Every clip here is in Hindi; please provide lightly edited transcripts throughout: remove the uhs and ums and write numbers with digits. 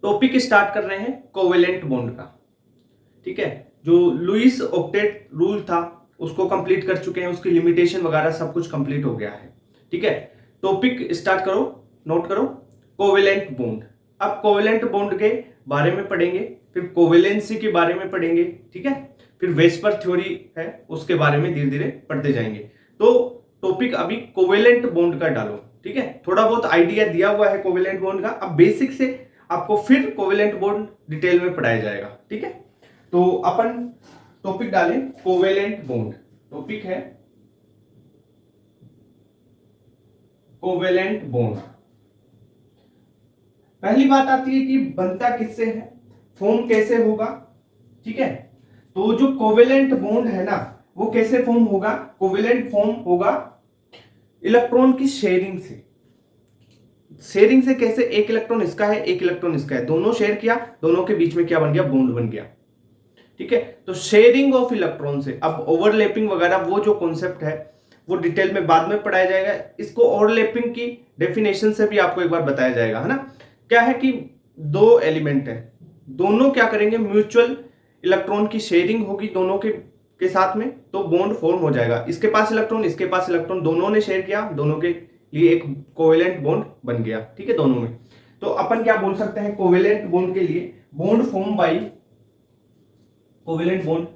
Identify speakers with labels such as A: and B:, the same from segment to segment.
A: टॉपिक स्टार्ट कर रहे हैं कोवेलेंट बॉन्ड का। ठीक है, जो लुईस ऑक्टेट रूल था उसको कंप्लीट कर चुके हैं, उसकी लिमिटेशन वगैरह सब कुछ कंप्लीट हो गया है। ठीक है, टॉपिक स्टार्ट करो, नोट करो, कोवेलेंट बॉन्ड। अब कोवेलेंट बॉन्ड के बारे में पढ़ेंगे, फिर कोवेलेंसी के बारे में पढ़ेंगे। ठीक है, फिर वेस्पर थ्योरी है उसके बारे में धीरे धीरे पढ़ते जाएंगे। तो टॉपिक अभी कोवेलेंट बॉन्ड का डालो। ठीक है, थोड़ा बहुत आइडिया दिया हुआ है कोवेलेंट बॉन्ड का, अब बेसिक से आपको फिर कोवेलेंट बॉन्ड डिटेल में पढ़ाया जाएगा। ठीक है, तो अपन टॉपिक डालें कोवेलेंट बॉन्ड। टॉपिक है कोवेलेंट बॉन्ड। पहली बात आती है कि बनता किससे है, फॉर्म कैसे होगा। ठीक है, तो जो कोवेलेंट बॉन्ड है ना वो कैसे फॉर्म होगा, कोवेलेंट फॉर्म होगा इलेक्ट्रॉन की शेयरिंग से। शेयरिंग से कैसे, एक इलेक्ट्रॉन इसका है एक इलेक्ट्रॉन इसका है, दोनों शेयर किया, दोनों के बीच में क्या बन गया, बॉन्ड बन गया। ठीक है, तो शेयरिंग ऑफ इलेक्ट्रॉन से। अब ओवरलैपिंग वगैरह वो जो कॉन्सेप्ट है वो डिटेल में बाद में पढ़ाया जाएगा। इसको ओवरलैपिंग की डेफिनेशन से भी आपको एक बार बताया जाएगा, है ना। क्या है कि दो एलिमेंट है, दोनों क्या करेंगे, म्यूचुअल इलेक्ट्रॉन की शेयरिंग होगी दोनों के साथ में, तो बॉन्ड फॉर्म हो जाएगा। इसके पास इलेक्ट्रॉन इसके पास इलेक्ट्रॉन, दोनों ने शेयर किया, दोनों के लिए एक कोवेलेंट बॉन्ड बन गया। ठीक है, दोनों में। तो अपन क्या बोल सकते हैं कोवेलेंट बॉन्ड के लिए, bond form by covalent bond,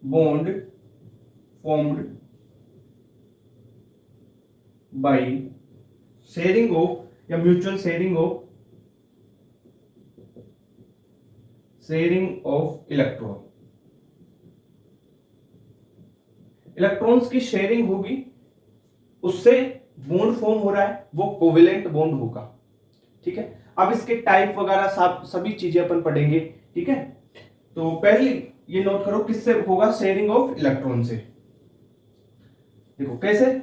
A: bond formed by sharing of या mutual sharing of electron. Electrons की शेयरिंग होगी, उससे बॉन्ड फॉर्म हो रहा है, वो कोवेलेंट बॉन्ड होगा। ठीक है, अब इसके टाइप वगैरह सभी चीजें अपन पढ़ेंगे। ठीक है, तो पहले ये नोट करो किससे होगा, शेयरिंग ऑफ इलेक्ट्रॉन से। देखो कैसे,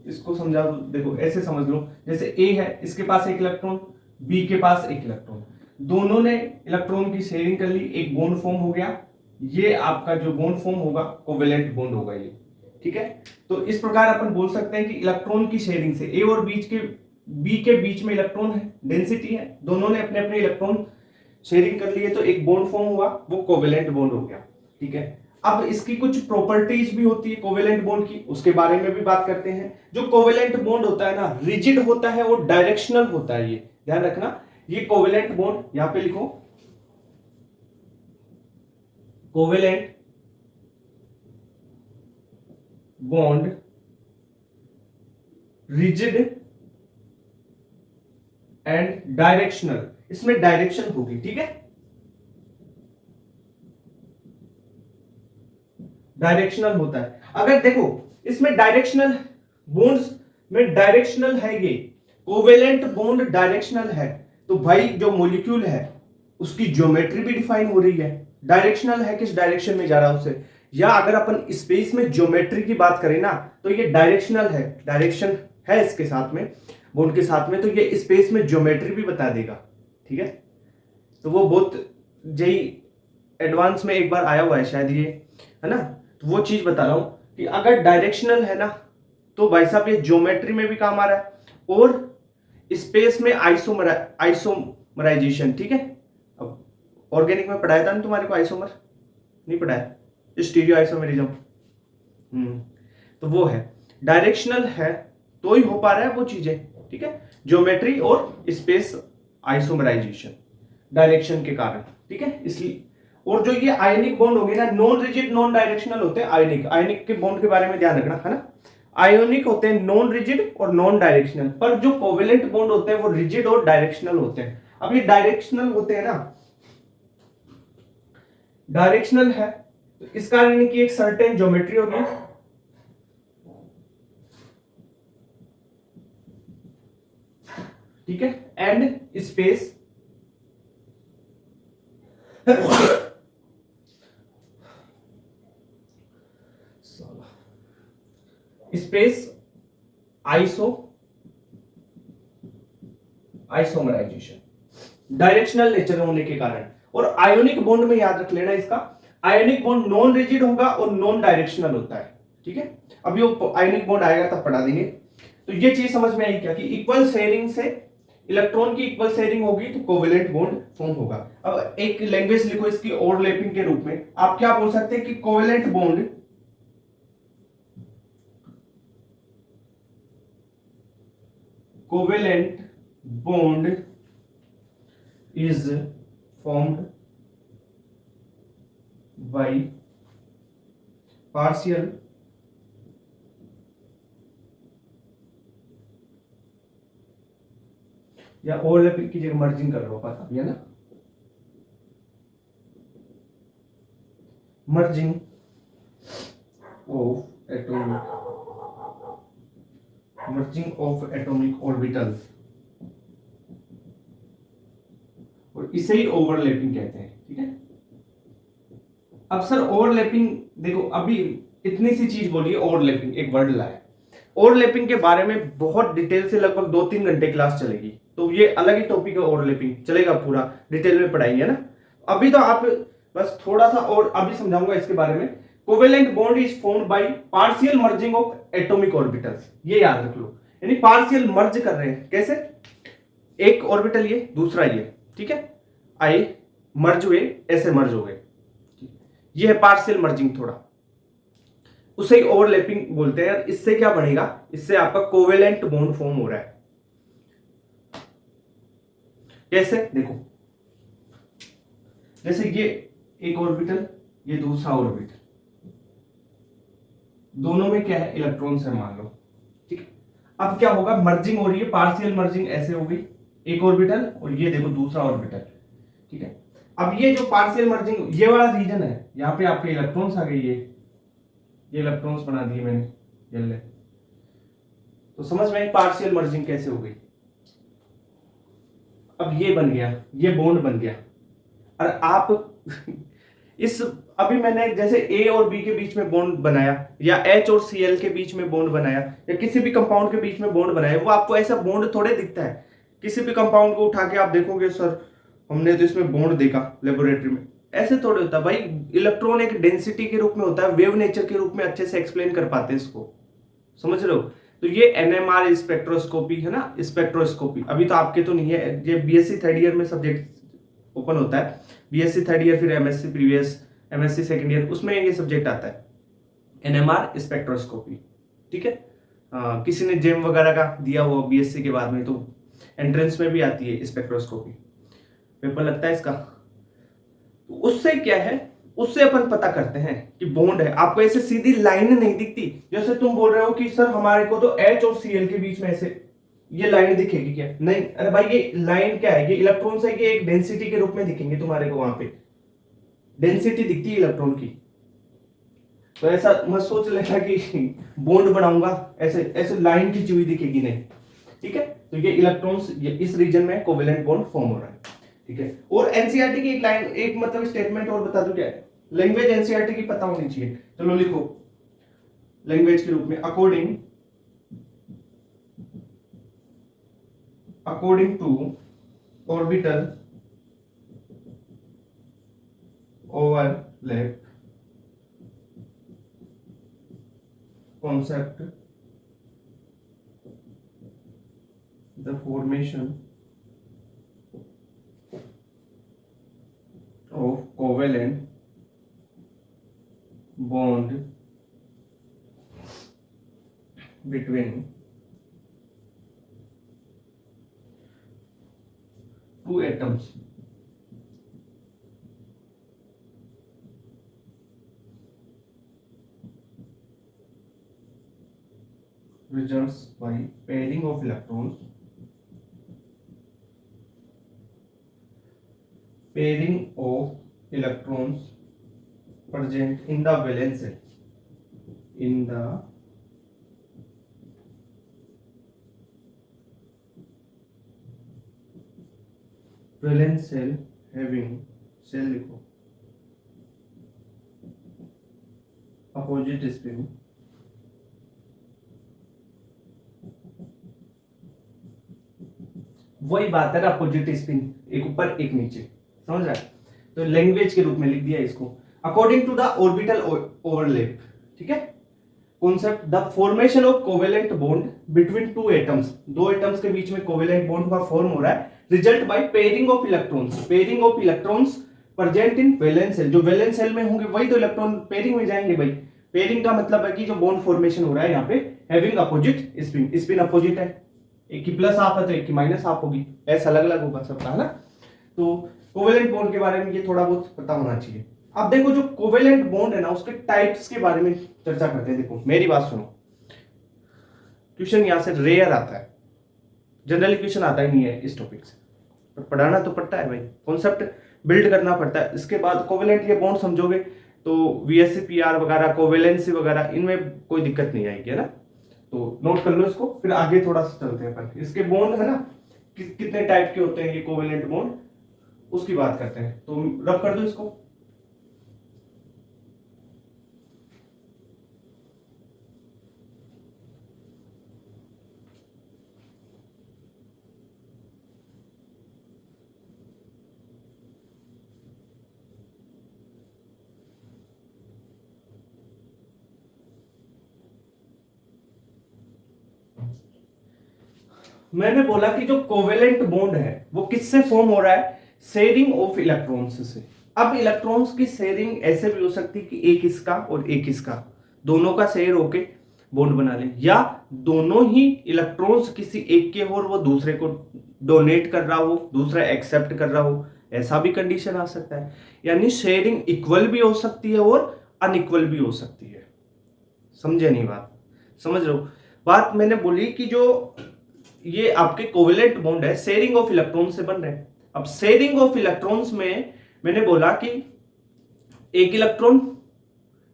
A: इसको समझा दो। देखो ऐसे समझ लो, जैसे ए है, इसके पास एक इलेक्ट्रॉन, बी के पास एक इलेक्ट्रॉन, दोनों ने इलेक्ट्रॉन की शेयरिंग कर ली, एक बॉन्ड फॉर्म हो गया। ये आपका जो बॉन्ड फॉर्म होगा कोवेलेंट बॉन्ड होगा ये। ठीक है, तो इस प्रकार अपन बोल सकते हैं कि इलेक्ट्रॉन की शेयरिंग से ए और बी के बीच में इलेक्ट्रॉन है, डेंसिटी है, दोनों ने अपने अपने इलेक्ट्रॉन शेयरिंग कर लिए, तो एक बॉन्ड फॉर्म हुआ, वो कोवेलेंट बॉन्ड हो गया। ठीक है, अब इसकी कुछ प्रॉपर्टीज भी होती है कोवेलेंट बॉन्ड की, उसके बारे में भी बात करते हैं। जो कोवेलेंट बॉन्ड होता है ना, रिजिड होता है और डायरेक्शनल होता है, ये ध्यान रखना। ये कोवेलेंट बॉन्ड यहां पे लिखो, covalent bond rigid and directional, इसमें डायरेक्शन होगी। ठीक है, डायरेक्शनल होता है। अगर देखो इसमें डायरेक्शनल बॉन्ड्स में डायरेक्शनल है, ये कोवेलेंट बॉन्ड डायरेक्शनल है, तो भाई जो मॉलिक्यूल है उसकी ज्योमेट्री भी डिफाइन हो रही है, डायरेक्शनल है, किस डायरेक्शन में जा रहा है उससे। या अगर अपन स्पेस में ज्योमेट्री की बात करें ना, तो ये डायरेक्शनल है, डायरेक्शन है इसके साथ में, बॉन्ड के साथ में, तो ये स्पेस में ज्योमेट्री भी बता देगा। ठीक है, तो वो बहुत जेई एडवांस में एक बार आया हुआ है शायद ये, है ना। तो वो चीज बता रहा हूं कि अगर डायरेक्शनल है ना, तो भाई साहब ये ज्योमेट्री में भी काम आ रहा है और स्पेस में आइसोमराइजेशन। ठीक है, अब ऑर्गेनिक में पढ़ाया था ना तुम्हारे को, आइसोमर नहीं पढ़ाया, स्टीरियो आइसोमेरिज्म। तो वो है, डायरेक्शनल है तो ही हो पा रहा है वो चीजें। ठीक है, ज्योमेट्री और स्पेस आइसोमराइजेशन डायरेक्शन के कारण। ठीक है, इसलिए। और जो ये आयनिक बॉन्ड होंगे ना, नॉन रिजिड नॉन डायरेक्शनल होते हैं आयनिक। आयनिक के बॉन्ड के बारे में ध्यान रखना, है ना। आयोनिक होते हैं नॉन रिजिड और नॉन डायरेक्शनल, पर जो कोवेलेंट बॉन्ड होते हैं वो रिजिड और डायरेक्शनल होते हैं। अब ये डायरेक्शनल होते हैं ना, डायरेक्शनल है तो इसका यानी कि एक सर्टेन ज्योमेट्री होगी, ठीक है, and space isomerisation directional nature होने के कारण। और आयोनिक बॉन्ड में याद रख लेना इसका, आयोनिक बॉन्ड नॉन रिजिड होगा और नॉन डायरेक्शनल होता है। ठीक है, अभी वो आयोनिक बॉन्ड आएगा तब पढ़ा देंगे। तो ये चीज समझ में आई क्या, कि इक्वल शेयरिंग से इलेक्ट्रॉन की इक्वल शेयरिंग होगी तो कोवेलेंट बॉन्ड फॉर्म होगा। अब एक लैंग्वेज लिखो इसकी ओवरलैपिंग के रूप में, आप क्या बोल सकते हैं कि covalent bond is formed by partial या ओवरलैपिंग की जगह मर्जिंग कर लो, पता भी है ना, मर्जिंग ऑफ एटॉमिक ऑर्बिटल्स, और इसे ही ओवरलैपिंग कहते हैं। ठीक है, अब सर ओवरलैपिंग देखो, अभी इतनी सी चीज बोलिए, ओवरलैपिंग एक वर्ड लाया। ओवरलैपिंग के बारे में बहुत डिटेल से लगभग 2-3 घंटे क्लास चलेगी, तो ये अलग ही टॉपिक है, ओवरलैपिंग चलेगा, पूरा डिटेल में पढ़ाएंगे ना। अभी तो आप बस थोड़ा सा और अभी समझाऊंगा इसके बारे में। Covalent bond is formed by partial merging of atomic orbitals, ये याद रख लो, यानी पार्शियल मर्ज कर रहे हैं। कैसे? एक ऑर्बिटल ये, दूसरा ये, ठीक है, आए मर्ज हुए, ऐसे मर्ज हो गए, ये है पार्शियल मर्जिंग। थोड़ा उसे ओवरलैपिंग बोलते हैं। इससे क्या बनेगा? इससे आपका कोवेलेंट बॉन्ड फॉर्म हो रहा है। कैसे? देखो, जैसे ये एक ऑर्बिटल, ये दूसरा ऑर्बिटल, दोनों में क्या है? इलेक्ट्रॉन्स है मान लो। ठीक है, अब क्या होगा? मर्जिंग हो रही है, पार्शियल मर्जिंग ऐसे हो गई, एक ऑर्बिटल और ये देखो दूसरा ऑर्बिटल। ठीक है, अब ये जो पार्शियल मर्जिंग, ये वाला रीजन है, यहाँ पे आपके इलेक्ट्रॉन्स आ गए, ये इलेक्ट्रॉन्स बना दिए मैंने, ये ले। तो समझ में पार्शियल मर्जिंग कैसे हो गई। अब ये बन गया, ये बॉन्ड बन गया। और आप इस अभी मैंने जैसे ए और बी के बीच में बॉन्ड बनाया, या एच और सी एल के बीच में बॉन्ड बनाया, या किसी भी कंपाउंड के बीच में बॉन्ड बनाया, वो आपको ऐसा बॉन्ड थोड़े दिखता है। किसी भी कंपाउंड को उठा के आप देखोगे, सर हमने तो इसमें बॉन्ड देखा लेबोरेटरी में, ऐसे थोड़े होता है भाई। इलेक्ट्रॉन एक डेंसिटी के रूप में होता है, वेव नेचर के रूप में अच्छे से एक्सप्लेन कर पाते हैं इसको, समझ रहे हो। तो ये एनएमआर स्पेक्ट्रोस्कोपी है ना, स्पेक्ट्रोस्कोपी अभी तो आपके तो नहीं है, ये बीएससी थर्ड ईयर में सब्जेक्ट ओपन होता है, बीएससी थर्ड ईयर, फिर MSc previous, MSc second year, उसमें ये सब्जेक्ट आता है, एनएमआर स्पेक्ट्रोस्कोपी। ठीक है, किसी ने जेम वगैरह का दिया हुआ बीएससी के बाद में, तो एंट्रेंस में भी आती है स्पेक्ट्रोस्कोपी, पेपर लगता है इसका। तो उससे क्या है, उससे अपन पता करते हैं कि बॉन्ड है। आपको ऐसे सीधी लाइन नहीं दिखती, जैसे तुम बोल रहे हो कि सर हमारे को तो एच और सीएल के बीच में ऐसे ये लाइन दिखेगी क्या? नहीं, अरे भाई ये लाइन क्या है? ये इलेक्ट्रॉन है कि एक डेंसिटी के रूप में दिखेंगे तुम्हारे को, वहां पे डेंसिटी दिखती है इलेक्ट्रॉन की। तो ऐसा मत सोच लेना कि बॉन्ड बनाऊंगा ऐसे ऐसे लाइन खींची हुई दिखेगी, नहीं। ठीक है, तो ये इलेक्ट्रॉन्स इस रीजन में कोवेलेंट बॉन्ड फॉर्म हो रहा है। ठीक है, और एनसीईआरटी की एक लाइन, एक मतलब स्टेटमेंट और बता दूं क्या है, लैंग्वेज एनसीईआरटी की पता होनी चाहिए। चलो लिखो लैंग्वेज के रूप में, according to orbital overlap concept, the formation of covalent bond between two atoms results by pairing of electrons present in the valence shell, in the valence shell having shell लिखो opposite spin वही बात है ना, अपोजिट स्पिन, एक ऊपर एक नीचे, समझ रहा है। तो लैंग्वेज के रूप में लिख दिया इसको, according to the orbital overlap. ठीक है, concept, the formation of covalent bond between two atoms, दो एटम्स के बीच में कोवेलेंट बॉन्ड का फॉर्म हो रहा है, result by pairing of electrons, pairing of electrons present in valence shell, जो वैलेंस शेल में होंगे वही तो इलेक्ट्रॉन पेयरिंग में जाएंगे भाई। पेयरिंग का मतलब है कि जो बॉन्ड फॉर्मेशन हो रहा है यहाँ पे having opposite spin, spin opposite है, एक की प्लस हाफ है तो एक की माइनस हाफ होगी, ऐसा अलग अलग होगा सबका, है ना। तो कोवेलेंट बॉन्ड के बारे में ये थोड़ा बहुत पता होना चाहिए। अब देखो जो कोवेलेंट बॉन्ड है ना उसके टाइप्स के बारे में चर्चा करते हैं। देखो मेरी बात सुनो, क्वेश्चन यहां से रेयर आता है, जनरली क्वेश्चन आता ही नहीं है इस टॉपिक से, पर पढ़ाना तो पड़ता है भाई, कॉन्सेप्ट बिल्ड करना पड़ता है। इसके बाद कोवेलेंट ये बॉन्ड समझोगे तो वीएससीपीआर वगैरह, कोवेलेंसी वगैरह, इनमें कोई दिक्कत नहीं आएगी, है ना। तो नोट कर लो इसको, फिर आगे थोड़ा सा चलते हैं अपन। इसके बॉन्ड है ना कितने टाइप के होते हैं ये कोवेलेंट बॉन्ड, उसकी बात करते हैं। तो रब कर दो इसको। मैंने बोला कि जो कोवेलेंट बॉन्ड है वो किससे फॉर्म हो रहा है, शेयरिंग ऑफ इलेक्ट्रॉन्स से। अब इलेक्ट्रॉन्स की शेयरिंग ऐसे भी हो सकती है कि एक इसका और एक इसका, दोनों का शेयर होके बॉन्ड बना ले, या दोनों ही इलेक्ट्रॉन्स किसी एक के और वो दूसरे को डोनेट कर रहा हो, दूसरा एक्सेप्ट कर रहा हो, ऐसा भी कंडीशन आ सकता है। यानी शेयरिंग इक्वल भी हो सकती है और अनइक्वल भी हो सकती है। समझे नहीं बात, समझ रहे हो बात मैंने बोली कि जो ये आपके कोवेलेंट बॉन्ड है शेयरिंग ऑफ इलेक्ट्रॉन से बन रहे हैं। अब शेयरिंग ऑफ इलेक्ट्रॉन्स में मैंने बोला कि एक इलेक्ट्रॉन,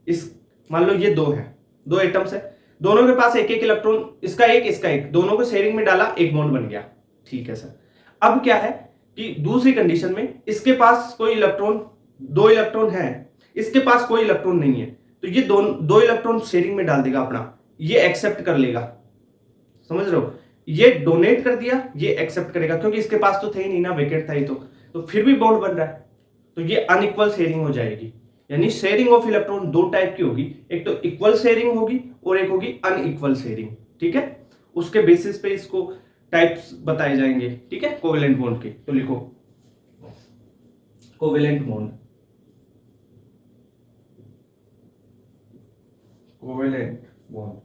A: इस मान लो ये दो है, दो एटम्स है, दोनों के पास एक एक इलेक्ट्रॉन, इसका एक इसका एक, दोनों को शेयरिंग में डाला, एक बॉन्ड बन गया, ठीक है सर। अब क्या है कि दूसरी कंडीशन में इसके पास कोई इलेक्ट्रॉन, दो इलेक्ट्रॉन है, इसके पास कोई इलेक्ट्रॉन नहीं है, तो ये दो इलेक्ट्रॉन शेयरिंग में डाल देगा अपना, ये एक्सेप्ट कर लेगा, समझ रहे हो, ये डोनेट कर दिया, ये एक्सेप्ट करेगा, क्योंकि इसके पास तो थे ही नहीं ना, वेकेट था ही तो फिर भी बॉन्ड बन रहा है, तो ये अनइक्वल शेयरिंग हो जाएगी। यानी शेयरिंग ऑफ इलेक्ट्रॉन दो टाइप की होगी, एक तो इक्वल शेयरिंग होगी और एक होगी अनइक्वल शेयरिंग, ठीक है। उसके बेसिस पे इसको टाइप्स बताए जाएंगे, ठीक है, कोवेलेंट बॉन्ड के। तो लिखो covalent bond, covalent bond.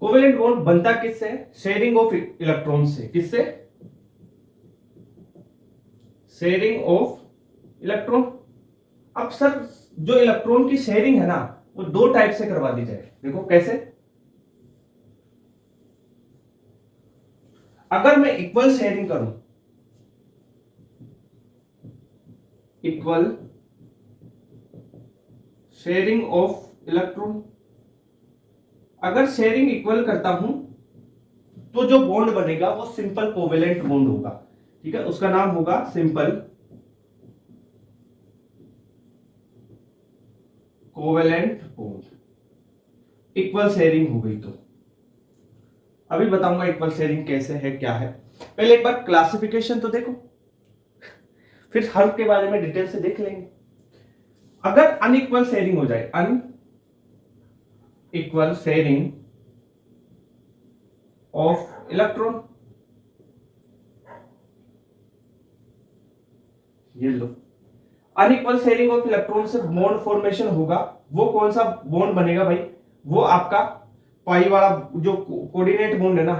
A: Covalent bond बनता किससे है, शेयरिंग ऑफ इलेक्ट्रॉन से, किससे, शेयरिंग ऑफ इलेक्ट्रॉन। अब सर जो इलेक्ट्रॉन की शेयरिंग है ना वो दो टाइप से करवा दी जाए, देखो कैसे। अगर मैं इक्वल शेयरिंग करूं, इक्वल शेयरिंग ऑफ इलेक्ट्रॉन, अगर शेयरिंग इक्वल करता हूं तो जो बॉन्ड बनेगा वो सिंपल कोवेलेंट बॉन्ड होगा, ठीक है, उसका नाम होगा simple covalent bond. Equal sharing हो गई तो अभी बताऊंगा इक्वल शेयरिंग कैसे है, क्या है। पहले एक बार क्लासिफिकेशन तो देखो, फिर हर के बारे में डिटेल से देख लेंगे। अगर अनइक्वल शेयरिंग हो जाए, अनइक्वल शेयरिंग ऑफ इलेक्ट्रॉन, ये लो, अनइक्वल शेयरिंग ऑफ इलेक्ट्रॉन से बॉन्ड फॉर्मेशन होगा, वो कौन सा बॉन्ड बनेगा भाई, वो आपका पाई वाला जो कोऑर्डिनेट बॉन्ड है ना,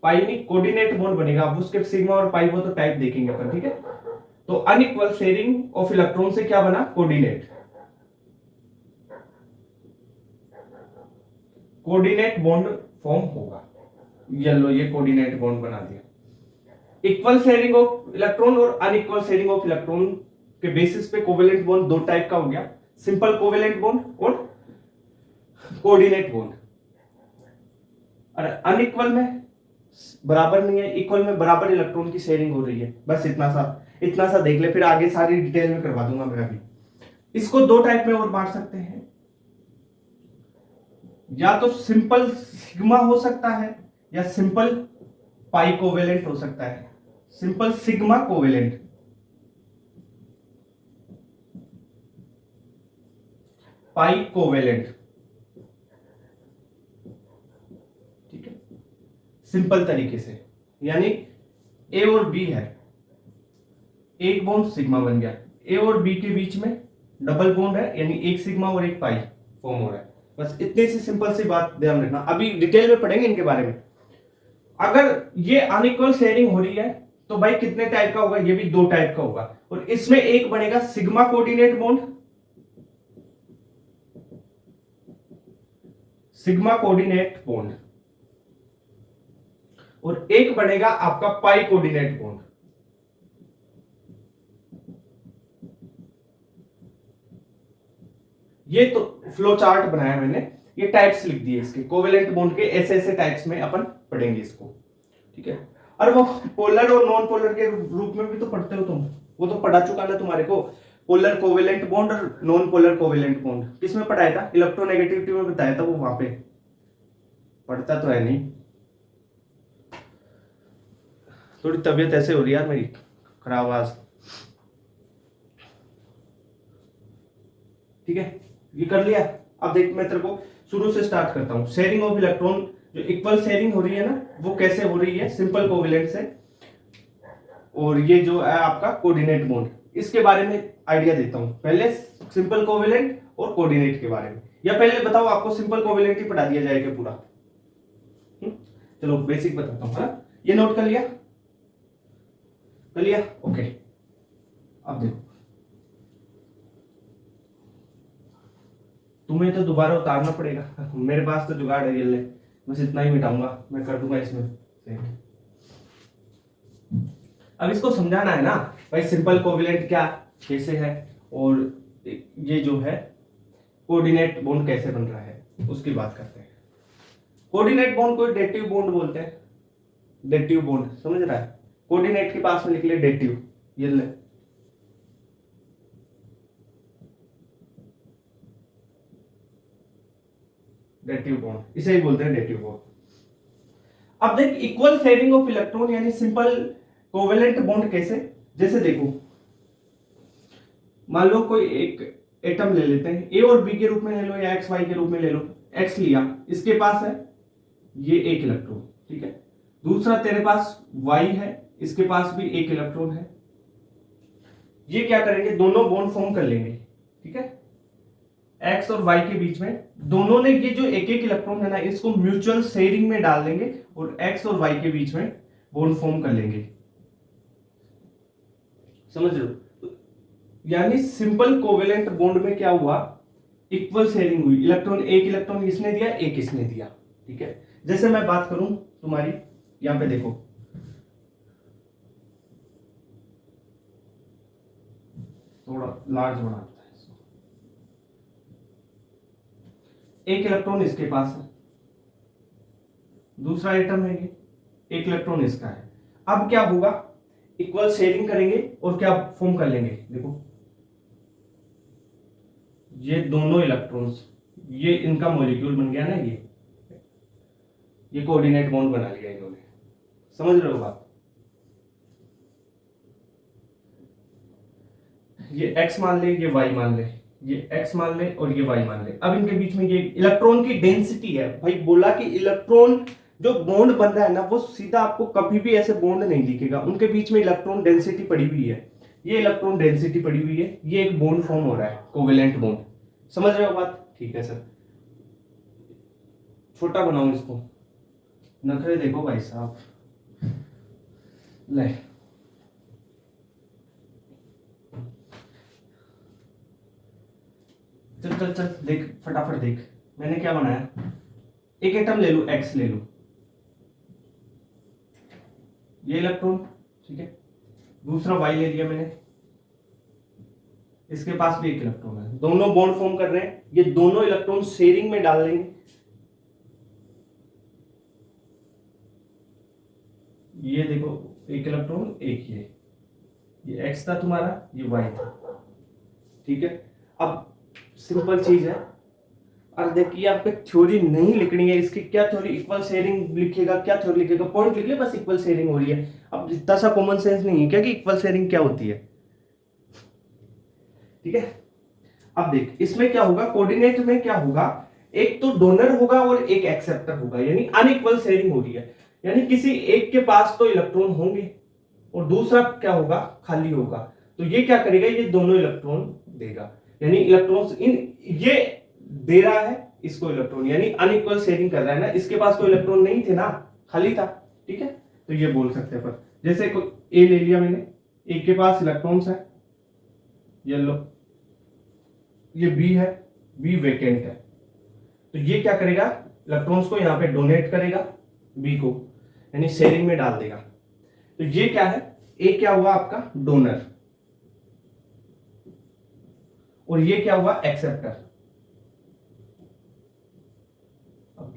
A: पाई नहीं कोऑर्डिनेट बॉन्ड बनेगा। अब उसके सिग्मा और पाई वो तो टाइप देखेंगे अपन, ठीक है। तो अनइक्वल शेयरिंग ऑफ इलेक्ट्रॉन से क्या बना, कोऑर्डिनेट, कोऑर्डिनेट बॉन्ड फॉर्म होगा, ये लो ये कोऑर्डिनेट बॉन्ड बना दिया। इक्वल शेयरिंग ऑफ इलेक्ट्रॉन और अनइक्वल शेयरिंग ऑफ इलेक्ट्रॉन के बेसिस पे कोवेलेंट बॉन्ड दो टाइप का हो गया, सिंपल कोवेलेंट बॉन्ड और कोऑर्डिनेट बॉन्ड। और अनइक्वल में बराबर नहीं है, इक्वल में बराबर इलेक्ट्रॉन की शेयरिंग हो रही है, बस इतना सा देख ले, फिर आगे सारी डिटेल में करवा दूंगा मैं अभी। इसको दो टाइप में और बांट सकते हैं, या तो सिंपल सिग्मा हो सकता है या सिंपल पाई कोवेलेंट हो सकता है। सिंपल सिग्मा कोवेलेंट, पाई कोवेलेंट, ठीक है, सिंपल तरीके से, यानी ए और बी है, एक बॉन्ड सिग्मा बन गया, ए और बी के बीच में डबल बॉन्ड है, यानी एक सिग्मा और एक पाई फॉर्म हो रहा है। बस इतनी सी सिंपल सी बात ध्यान रखना, अभी डिटेल में पढ़ेंगे इनके बारे में। अगर ये अनइक्वल शेयरिंग हो रही है तो भाई कितने टाइप का होगा, ये भी दो टाइप का होगा, और इसमें एक बनेगा sigma coordinate bond, sigma coordinate bond, और एक बनेगा आपका पाई कोऑर्डिनेट बॉन्ड। ये तो फ्लो चार्ट बनाया मैंने, ये टाइप्स लिख दिए इसके, कोवेलेंट बॉन्ड के ऐसे ऐसे टाइप्स में अपन पढ़ेंगे इसको, ठीक है। और वो पोलर और नॉन पोलर के रूप में भी तो पढ़ते हो तुम, वो तो पढ़ा चुका ना तुम्हारे को, पोलर कोवेलेंट बॉन्ड और नॉन पोलर कोवेलेंट बॉन्ड किसमें पढ़ाया था, इलेक्ट्रोनेगेटिविटी में बताया था, वो वहां पे पढ़ता तो है नहीं। थोड़ी तबीयत ऐसे हो रही है यार मेरी, खराब आज, ठीक है, ये कर लिया। अब देख मैं तेरे को शुरू से स्टार्ट करता हूं, शेयरिंग ऑफ इलेक्ट्रॉन, जो इक्वल शेयरिंग हो रही है ना, वो कैसे हो रही है, सिंपल कोवेलेंट से, और ये जो है आपका कोऑर्डिनेट बॉन्ड, इसके बारे में आइडिया देता हूं। पहले सिंपल कोवेलेंट और कोऑर्डिनेट के बारे में, या पहले बताओ आपको सिंपल कोवेलेंट ही पढ़ा दिया जाएगा पूरा। चलो बेसिक बताता हूं, ये नोट कर लिया, कर लिया, ओके। अब देखो, तुम्हें तो दोबारा उतारना पड़ेगा, मेरे पास तो जुगाड़ है, ये ले बस इतना ही मिटाऊंगा, मैं कर दूंगा इसमें। अब इसको समझाना है ना भाई, सिंपल कोवेलेंट क्या कैसे है, और ये जो है कोऑर्डिनेट बॉन्ड कैसे बन रहा है, उसकी बात करते हैं। कोऑर्डिनेट बॉन्ड को डेटिव बॉन्ड बोलते हैं, डेटिव बॉन्ड, समझ रहा है, कोऑर्डिनेट के पास में लिख ले डेटिव, ये ले, डेटिव बॉन्ड, इसे ही बोलते हैं डेटिव बॉन्ड। अब देख, इक्वल शेयरिंग ऑफ इलेक्ट्रॉन यानी सिंपल कोवेलेंट बॉन्ड कैसे, जैसे देखो मान लो कोई एक एटम ले लेते हैं, ए और बी के रूप में ले लो या एक्स वाई के रूप में ले लो, एक्स लिया, इसके पास है ये एक इलेक्ट्रॉन, ठीक है, दूसरा तेरे पास वाई है, इसके पास भी एक इलेक्ट्रॉन है, ये क्या करेंगे, दोनों बॉन्ड फॉर्म कर लेंगे, ठीक है, एक्स और वाई के बीच में दोनों ने ये जो एक एक इलेक्ट्रॉन है ना, इसको म्यूचुअल शेयरिंग में डाल देंगे और एक्स और वाई के बीच में बॉन्ड फॉर्म कर लेंगे, समझ रहे हो। यानी सिंपल कोवेलेंट बॉन्ड में क्या हुआ, इक्वल शेयरिंग हुई, इलेक्ट्रॉन एक इलेक्ट्रॉन इसने दिया, एक इसने दिया, ठीक है। जैसे मैं बात करूं तुम्हारी, यहां पे देखो, थोड़ा लार्ज बना देता है इसको, एक इलेक्ट्रॉन इसके पास है, दूसरा एटम है ये, एक इलेक्ट्रॉन इसका है। अब क्या होगा, इक्वल शेयरिंग करेंगे और क्या फॉर्म कर लेंगे, देखो ये दोनों इलेक्ट्रॉन्स, ये इनका मॉलिक्यूल बन गया ना, ये कोऑर्डिनेट बॉन्ड बना लिया इन्होंने, समझ रहे हो बात, ये x मान ले, ये y मान ले, ये x मान ले और ये y मान ले। अब इनके बीच में ये इलेक्ट्रॉन की डेंसिटी है, भाई बोला कि इलेक्ट्रॉन जो बॉन्ड बन रहा है ना, वो सीधा आपको कभी भी ऐसे बॉन्ड नहीं दिखेगा, उनके बीच में इलेक्ट्रॉन डेंसिटी पड़ी हुई है, ये इलेक्ट्रॉन डेंसिटी पड़ी हुई है, ये एक बॉन्ड फॉर्म हो रहा है, कोवेलेंट बॉन्ड, समझ रहे हो बात, ठीक है सर। छोटा बनाओ इसको, नखरे देखो भाई साहब, ले चल चल चल देख, फटाफट देख, मैंने क्या बनाया, एक एटम ले लो, एक्स ले लो, ये इलेक्ट्रॉन, ठीक है, दूसरा वाई ले लिया मैंने, इसके पास भी एक इलेक्ट्रॉन है, दोनों बॉन्ड फॉर्म कर रहे हैं, ये दोनों इलेक्ट्रॉन शेयरिंग में डाल देंगे, ये देखो एक इलेक्ट्रॉन एक ये एक्स था तुम्हारा, ये वाई था, ठीक है। अब सिंपल चीज है, और देखिए आपको थ्योरी नहीं लिखनी है इसकी, क्या थ्योरी, इक्वल शेयरिंग लिखेगा, क्या थ्योरी लिखेगा, पॉइंट लिख ले बस, इक्वल शेयरिंग हो रही है। अब इतना सा कॉमन सेंस नहीं है क्या कि इक्वल शेयरिंग क्या होती है, ठीक है। अब देख इसमें क्या होगा, कोऑर्डिनेट में क्या होगा, एक तो डोनर होगा और एक एक्सेप्टर होगा, यानी अनइक्वल शेयरिंग हो रही है, यानी किसी एक के पास तो इलेक्ट्रॉन होंगे और दूसरा क्या होगा, खाली होगा। तो ये क्या करेगा, ये दोनों इलेक्ट्रॉन देगा, यानी इलेक्ट्रॉन्स इन ये दे रहा है इसको इलेक्ट्रॉन, यानी अनइक्वल शेयरिंग कर रहा है ना, इसके पास कोई इलेक्ट्रॉन नहीं थे ना, खाली था। ठीक है, तो ये बोल सकते हैं। पर जैसे कोई ए ले लिया मैंने, ए के पास इलेक्ट्रॉन्स है, ये लो, ये बी है, बी वेकेंट है, तो ये क्या करेगा, इलेक्ट्रॉन्स को यहां पे डोनेट करेगा बी को, यानी शेयरिंग में डाल देगा। तो ये क्या है, ए क्या हुआ आपका डोनर, और ये क्या हुआ एक्सेप्टर।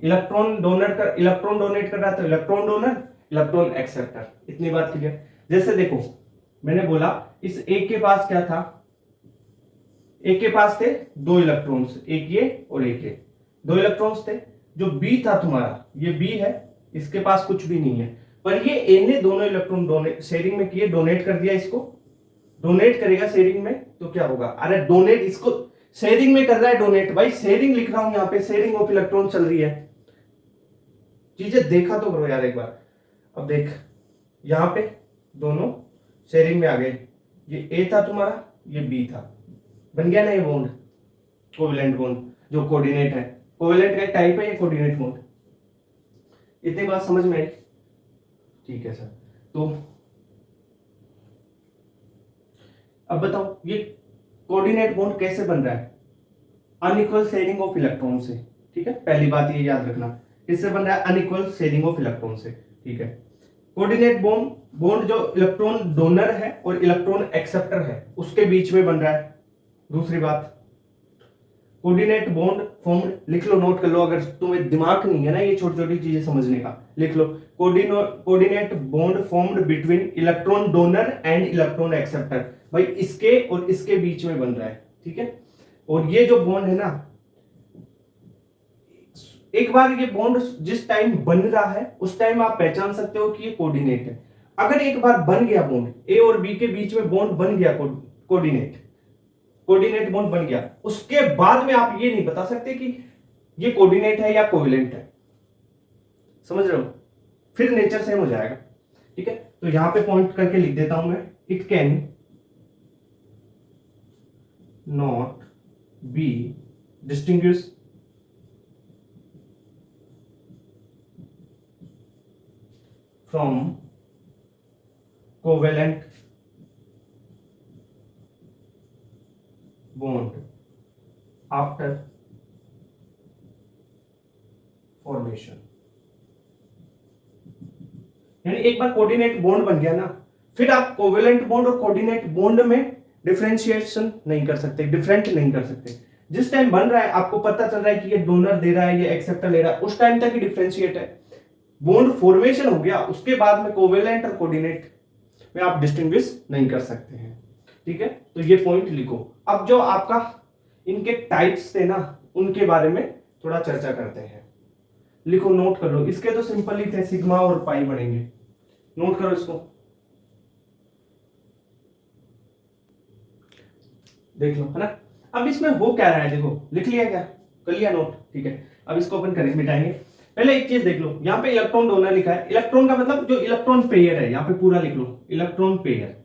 A: इलेक्ट्रॉन डोनेट कर रहा है, तो इलेक्ट्रॉन डोनर, इलेक्ट्रॉन एक्सेप्टर, इतनी बात क्लियर। जैसे देखो मैंने बोला इस एक के पास क्या था, एक के पास थे दो इलेक्ट्रॉन्स, एक ये और एक ये, दो इलेक्ट्रॉन्स थे। जो बी था तुम्हारा, ये बी है, इसके पास कुछ भी नहीं है, पर ये ए ने दोनों इलेक्ट्रॉन डोनेट शेयरिंग में किए, डोनेट कर दिया, इसको डोनेट करेगा शेयरिंग में, तो क्या होगा, अरे डोनेट इसको शेयरिंग में कर रहा है, डोनेट भाई शेयरिंग लिख रहा हूं यहां पे, शेयरिंग ऑफ इलेक्ट्रॉन चल रही है, चीजें देखा तो करो यार एक बार। अब देख यहां पे दोनों शेयरिंग में आ गए, ये ए था तुम्हारा, ये बी था, बन गया ना ये बॉन्ड, कोवेलेंट बॉन्ड जो कोऑर्डिनेट है, कोवेलेंट का टाइप है ये कोऑर्डिनेट बॉन्ड। इतनी बात समझ में आई, ठीक है सर। तो अब बताओ ये कोऑर्डिनेट बॉन्ड कैसे बन रहा है, अनइक्वल शेयरिंग ऑफ इलेक्ट्रॉन से। ठीक है, पहली बात ये याद रखना, किससे बन रहा है, अनइक्वल शेयरिंग ऑफ इलेक्ट्रॉन से। ठीक है, कोऑर्डिनेट बॉन्ड जो इलेक्ट्रॉन डोनर है और इलेक्ट्रॉन एक्सेप्टर है उसके बीच में बन रहा है। दूसरी बात, कोऑर्डिनेट बॉन्ड फॉर्म्ड, लिख लो, नोट कर लो, अगर तुम्हें दिमाग नहीं है ना ये छोटी छोटी चीजें समझने का, लिख लो, coordinate bond formed between electron donor and electron acceptor, भाई इसके और इसके बीच में बन रहा है। ठीक है, और ये जो बॉन्ड है ना, एक बार ये बॉन्ड जिस टाइम बन रहा है उस टाइम आप पहचान सकते हो कि ये कोऑर्डिनेट है। अगर एक बार बन गया बॉन्ड, ए और बी के बीच में बॉन्ड बन गया, कोऑर्डिनेट बॉन्ड बन गया, उसके बाद में आप ये नहीं बता सकते कि ये कोऑर्डिनेट है या कोवेलेंट है। समझ रहे हो, फिर नेचर सेम हो जाएगा। ठीक है, तो यहां पे पॉइंट करके लिख देता हूं मैं, it can not be distinguish from covalent bond after formation। यानी एक बार कोऑर्डिनेट बॉन्ड बन गया ना, फिर आप कोवेलेंट बॉन्ड और कोऑर्डिनेट बॉन्ड में डिफरेंशिएशन नहीं कर सकते, डिफरेंट नहीं कर सकते। जिस टाइम बन रहा है आपको पता चल रहा है कि ये डोनर दे रहा है, ये एक्सेप्टर ले रहा है, उस टाइम तक ही डिफरेंशिएट है। बॉन्ड फॉर्मेशन हो गया, उसके बाद में कोवेलेंट और कोऑर्डिनेट में आप डिस्टिंग्विश नहीं कर सकते हैं। ठीक है, तो ये पॉइंट लिखो। अब जो आपका इनके टाइप्स थे ना, उनके बारे में थोड़ा चर्चा करते हैं। लिखो, नोट कर लो, इसके तो सिंपल ही थे, सिग्मा और पाई बनेंगे, नोट करो इसको, देख लो, है ना। अब इसमें हो क्या रहा है, देखो, लिख लिया क्या, कर लिया नोट। ठीक है, अब इसको अपन करेंगे, मिटाएंगे। पहले एक चीज देख लो, यहाँ पे इलेक्ट्रॉन डोनर लिखा है, इलेक्ट्रॉन का मतलब जो इलेक्ट्रॉन पेयर है, यहाँ पे पूरा लिख लो, इलेक्ट्रॉन पेयर,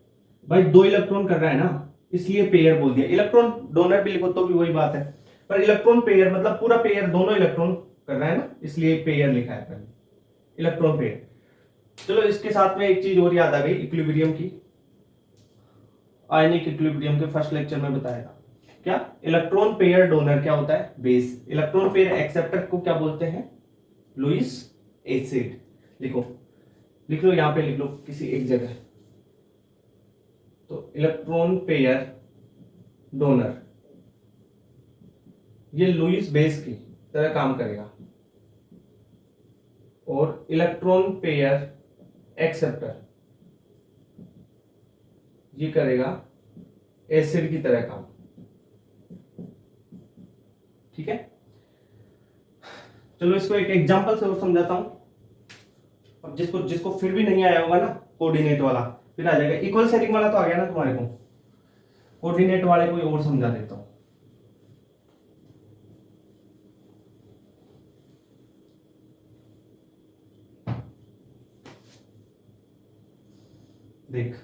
A: भाई दो इलेक्ट्रॉन कर रहा है ना, इसलिए पेयर बोल दिया। इलेक्ट्रॉन डोनर भी लिखो तो भी वही बात है, पर इलेक्ट्रॉन पेयर मतलब पूरा पेयर, दोनों इलेक्ट्रॉन कर रहा है ना, इसलिए पेयर लिखा है पहले, इलेक्ट्रॉन पेयर। चलो, इसके साथ में एक चीज और याद आ गई, इक्विलिब्रियम की, आयनिक इक्विलिब्रियम के फर्स्ट लेक्चर में बताया था। क्या, इलेक्ट्रॉन पेयर डोनर क्या होता है, बेस। इलेक्ट्रॉन पेयर एक्सेप्टर को क्या बोलते हैं, लुईस एसिड। लिखो, लिख लो, यहां पे लिख लो किसी एक जगह। तो इलेक्ट्रॉन पेयर डोनर ये लुईस बेस की तरह काम करेगा, और इलेक्ट्रॉन पेयर एक्सेप्टर ये करेगा एसिड की तरह काम। ठीक है, चलो इसको एक एग्जांपल से और समझाता हूं। अब जिसको फिर भी नहीं आया होगा ना कोऑर्डिनेट वाला, फिर आ जाएगा। इक्वल शेयरिंग वाला तो आ गया ना तुम्हारे को, कोऑर्डिनेट वाले को और समझा देता हूं। देख,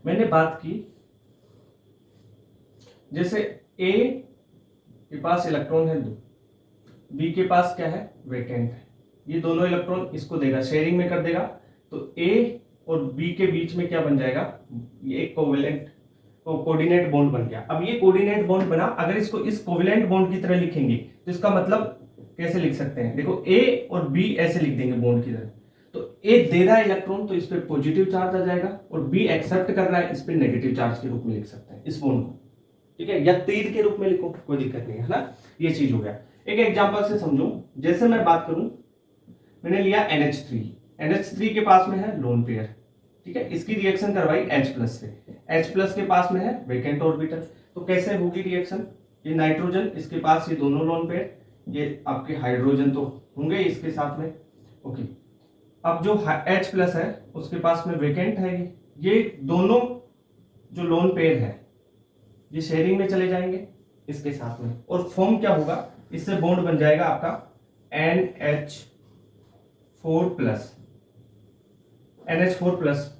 A: मैंने बात की जैसे ए के पास इलेक्ट्रॉन है 2, बी के पास क्या है, वैकेंट है, ये दोनों इलेक्ट्रॉन इसको देगा, शेयरिंग में कर देगा, तो ए और बी के बीच में क्या बन जाएगा, ये एक कोवेलेंट कोऑर्डिनेट बॉन्ड बन गया। अब ये कोऑर्डिनेट बॉन्ड बना, अगर इसको इस कोवेलेंट बॉन्ड की तरह लिखेंगे तो इसका मतलब कैसे लिख सकते हैं, देखो ए और बी ऐसे लिख देंगे बॉन्ड की तरह, तो ए दे रहा है इलेक्ट्रॉन तो इस पे पॉजिटिव चार्ज आ जाएगा, और बी एक्सेप्ट कर रहा है इस पे नेगेटिव चार्ज के रूप में लिख सकते हैं इस बॉन्ड को, ठीक है, या तीर के रूप में लिखो, कोई दिक्कत नहीं है ना। ये चीज हो गया। एक एग्जांपल से समझो, जैसे मैं बात करूं, मैंने लिया NH3, NH3 के पास में है लोन पेयर, ठीक है, इसकी रिएक्शन करवाई H+ से, H+ के पास में है वैकेंट ऑर्बिटल, तो कैसे होगी रिएक्शन, ये नाइट्रोजन, इसके पास ये दोनों लोन पेयर, ये आपके हाइड्रोजन तो होंगे इसके साथ में, ओके। अब जो H+ है उसके पास में वैकेंट है, ये दोनों जो लोन पेयर है ये शेयरिंग में चले जाएंगे इसके साथ में, और फॉर्म क्या होगा, इससे बॉन्ड बन जाएगा आपका NH4+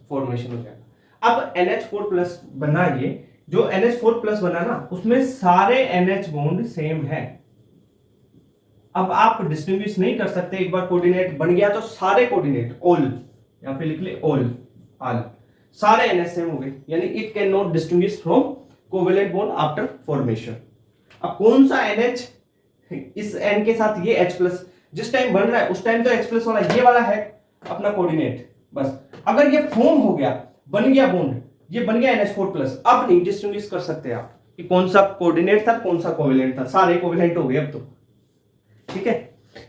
A: फॉर्मेशन हो जाएगा। अब NH4+ बना, ये जो NH4+ बना ना, उसमें सारे NH बॉन्ड सेम है। अब आप डिस्टिंग्विश नहीं कर सकते, एक बार कोऑर्डिनेट बन गया तो सारे कोऑर्डिनेट ऑल, यहां पे लिख ले ऑल, सारे NH सेम हो गए, यानी it can not distinguish from covalent bond after formation. अब कौन सा NH इस N के साथ ये H+ जिस टाइम बन रहा है उस टाइम तो H+ वाला ये वाला है अपना कोऑर्डिनेट, बस अगर ये फॉर्म हो गया, बन गया बॉन्ड, ये बन गया NH4+, अब नहीं डिस्टिंग्विश कर सकते आप कि कौन सा कोऑर्डिनेट था कौन सा कोवेलेंट था, सारे कोवेलेंट हो गए अब तो, ठीक है,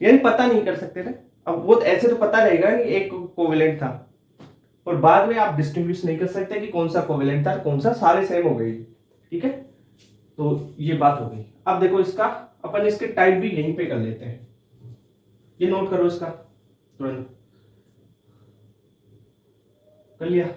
A: यानी पता नहीं कर सकते थे। अब वो ऐसे तो पता रहेगा कि एक कोवेलेंट था, और बाद में आप डिस्टिंग्विश नहीं कर सकते कि कौन सा कोवेलेंट था कौन सा, सारे सेम हो गए, ठीक है, तो ये बात हो गई। अब देखो इसका अपन इसके टाइप भी यहीं पे कर लेते हैं, ये नोट करो इसका, तुरंत कर लिया।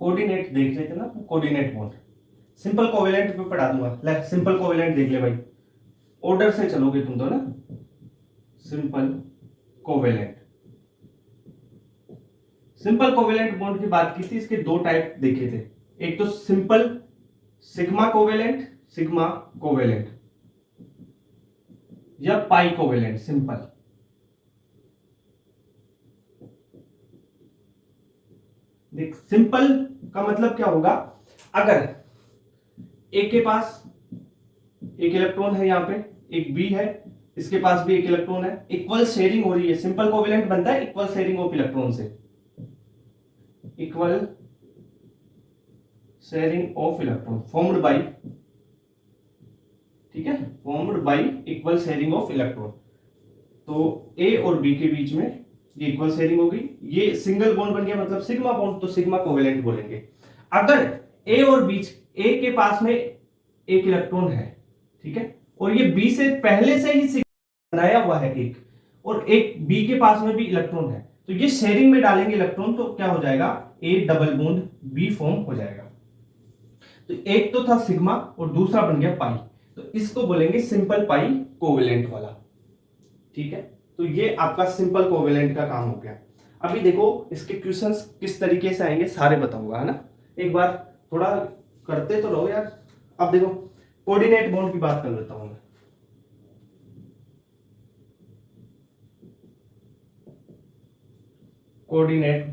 A: कोऑर्डिनेट देख लेते ना, कोऑर्डिनेट बॉन्ड सिंपल कोवेलेंट पे पढ़ा दूंगा, ले सिंपल कोवेलेंट देख ले भाई, ऑर्डर से चलोगे तुम तो ना, simple covalent, simple covalent bond की बात की थी, इसके दो टाइप देखे थे, एक तो सिंपल सिग्मा कोवेलेंट या पाई कोवेलेंट, सिंपल, देख सिंपल का मतलब क्या होगा, अगर ए के पास एक इलेक्ट्रॉन है, यहां पे एक बी है, इसके पास भी एक इलेक्ट्रॉन है, इक्वल शेयरिंग हो रही है, सिंपल कोवेलेंट बनता है इक्वल शेयरिंग ऑफ इलेक्ट्रॉन से, equal sharing of electron formed by, ठीक है, formed y equal sharing of electron, तो ए और बी के बीच में ये इक्वल शेयरिंग होगी, ये सिंगल बॉन्ड बन गया मतलब सिग्मा बॉन्ड, तो सिग्मा कोवेलेंट बोलेंगे। अगर ए और बीच, ए के पास में एक इलेक्ट्रॉन है, ठीक है, और ये बी से पहले से ही सिग्मा बनाया हुआ है एक, और एक बी के पास में भी इलेक्ट्रॉन है, तो ये शेयरिंग में डालेंगे इलेक्ट्रॉन, तो क्या हो जाएगा, a double bond be form हो जाएगा। तो एक तो था सिग्मा और दूसरा बन गया पाई, तो इसको बोलेंगे सिंपल पाई कोवेलेंट वाला, ठीक है, तो ये आपका सिंपल कोवेलेंट का काम हो गया। अभी देखो इसके क्वेश्चंस किस तरीके से आएंगे सारे बताऊंगा, है ना, एक बार थोड़ा करते तो रहो यार। अब देखो कोऑर्डिनेट बॉन्ड की बात कर लेता हूं मैं, कोऑर्डिनेट,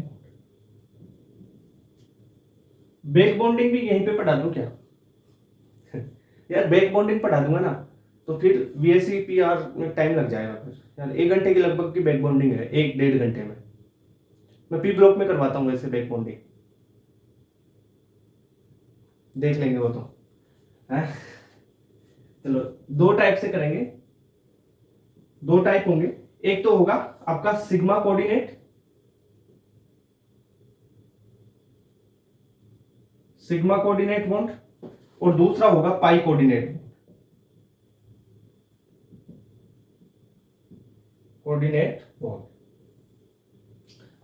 A: बैक बॉन्डिंग भी यहीं पे पढ़ा दूं क्या यार, बैक बॉन्डिंग पढ़ा दूंगा ना तो फिर VSEPR में टाइम लग जाएगा, फिर यार 1 घंटे की लगभग की बैक बॉन्डिंग है, 1-1.5 घंटे में। मैं P ब्लॉक में करवाता हूँ वैसे बैक बॉन्डिंग, देख लेंगे वो तो है। चलो दो टाइप से करेंगे, दो टाइप होंगे, एक तो होगा आपका sigma coordinate, sigma coordinate bond, और दूसरा होगा पाई कोऑर्डिनेट, कोऑर्डिनेट बॉन्ड।